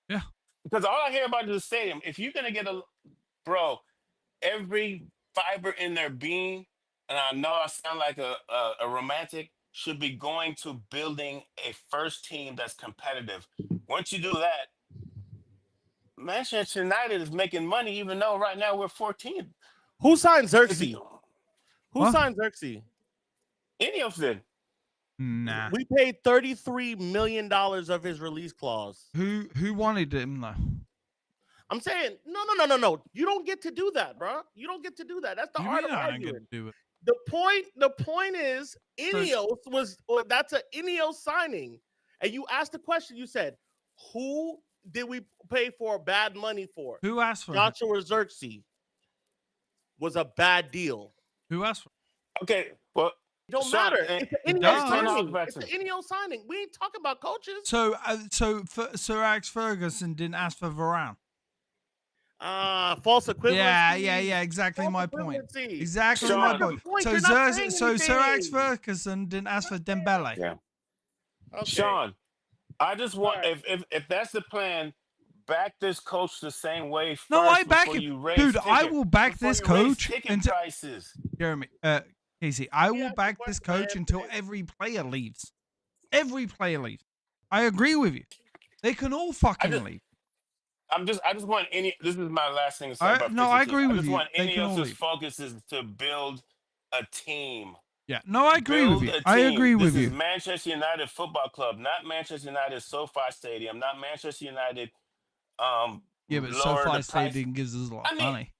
Yeah. Because all I hear about is the stadium. If you're gonna get every fiber in their being, and I know I sound like a romantic, should be going to building a first team that's competitive. Once you do that, Manchester United is making money, even though right now we're 14th. Who signed Is Xerxes? Who What? signed Xerxes? Ineos did. Nah. We paid $33 million of his release clause. Who wanted him though? I'm saying, no. You don't get to do that, bro. You don't get to do that. That's the You art mean of I don't get arguing. to do it? The point is, Ineos that's an Ineos signing. And you asked the question, you said, who did we pay for bad money for? Who asked for it? Joshua Xerxes was a bad deal. Who asked for it? Okay, well, It don't Sean, matter. It's an It Ineos does. signing. It's an Ineos signing. We ain't talking about coaches. So Sir Alex Ferguson didn't ask for Varane. False equivalency. Yeah. Exactly False my point. equivalency. Exactly Sean, my That's point. the point. So You're not saying Sir Alex anything. Ferguson didn't ask for Dembele. Yeah. Okay. Sean, I just want All right. if that's the plan, back this coach the same way first No, I back before him. you raise Dude, I ticket- will back before this you raise coach ticket until prices. Jeremy, Casey, I Let me will ask you a back this question, coach until Anthony. every player leaves. Every player leaves. I agree with you. They can all fucking just- leave. I just want any. This is my last thing to say about No, I fixing team. agree I with just you. want They can all Ineos's leave. focus is to build a team. Yeah, no, I agree with Build you. a I team. agree with This you. is Manchester United Football Club, not Manchester United SoFi Stadium, not Manchester United. Yeah, but lower SoFi the price. Stadium gives us a lot of money.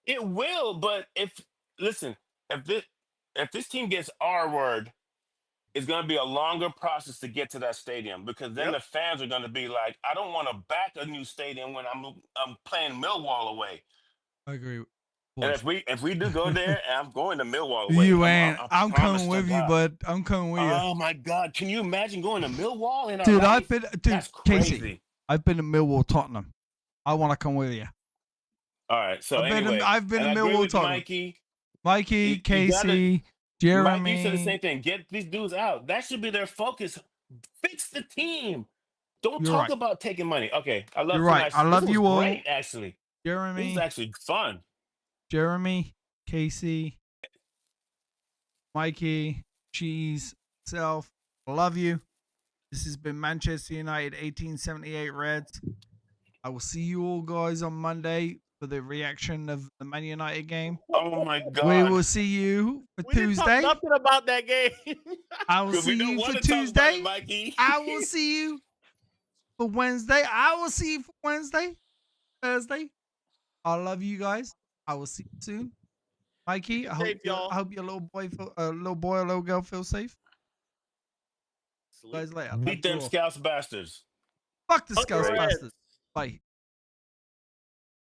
It will, but if this team gets our word, it's going to be a longer process to get to that stadium because then Yep. the fans are going to be like, I don't want to back a new stadium when I'm playing Millwall away. I agree. And if we do go there, and I'm going to Millwall away. You ain't. I'm promise coming to with you, God. bud. I'm coming with you. Oh my God! Can you imagine going to Millwall in our Dude, life? That's Casey, crazy. I've been to Millwall, Tottenham. I want to come with you. All right. So I've been and to I agree Millwall, with Tottenham. Mikey. Mikey, You Casey, Mike, you said the Jeremy. same thing. Get these dudes out. That should be their focus. Fix the team. Don't You're talk right. about taking money. Okay, I love You're right. tonight's. I love this you was all. great, actually. This Jeremy, is actually fun. Jeremy, Casey, Mikey, Cheese, self. I love you. This has been Manchester United 1878 Reds. I will see you all guys on Monday for the reaction of the Man United game. Oh my God. We will see you for We didn't Tuesday. talk nothing about that game. I will Because we see don't you want for to talk about Tuesday. it, Mikey. I will see you for Wednesday. I will see you for Wednesday, Thursday. I love you guys. I will see you soon. Mikey, I safe, y'all. hope your little boy or little girl feel safe. See you guys later. Beat them Scouts bastards. Fuck the Fuck the Scouse Reds. bastards. Bye.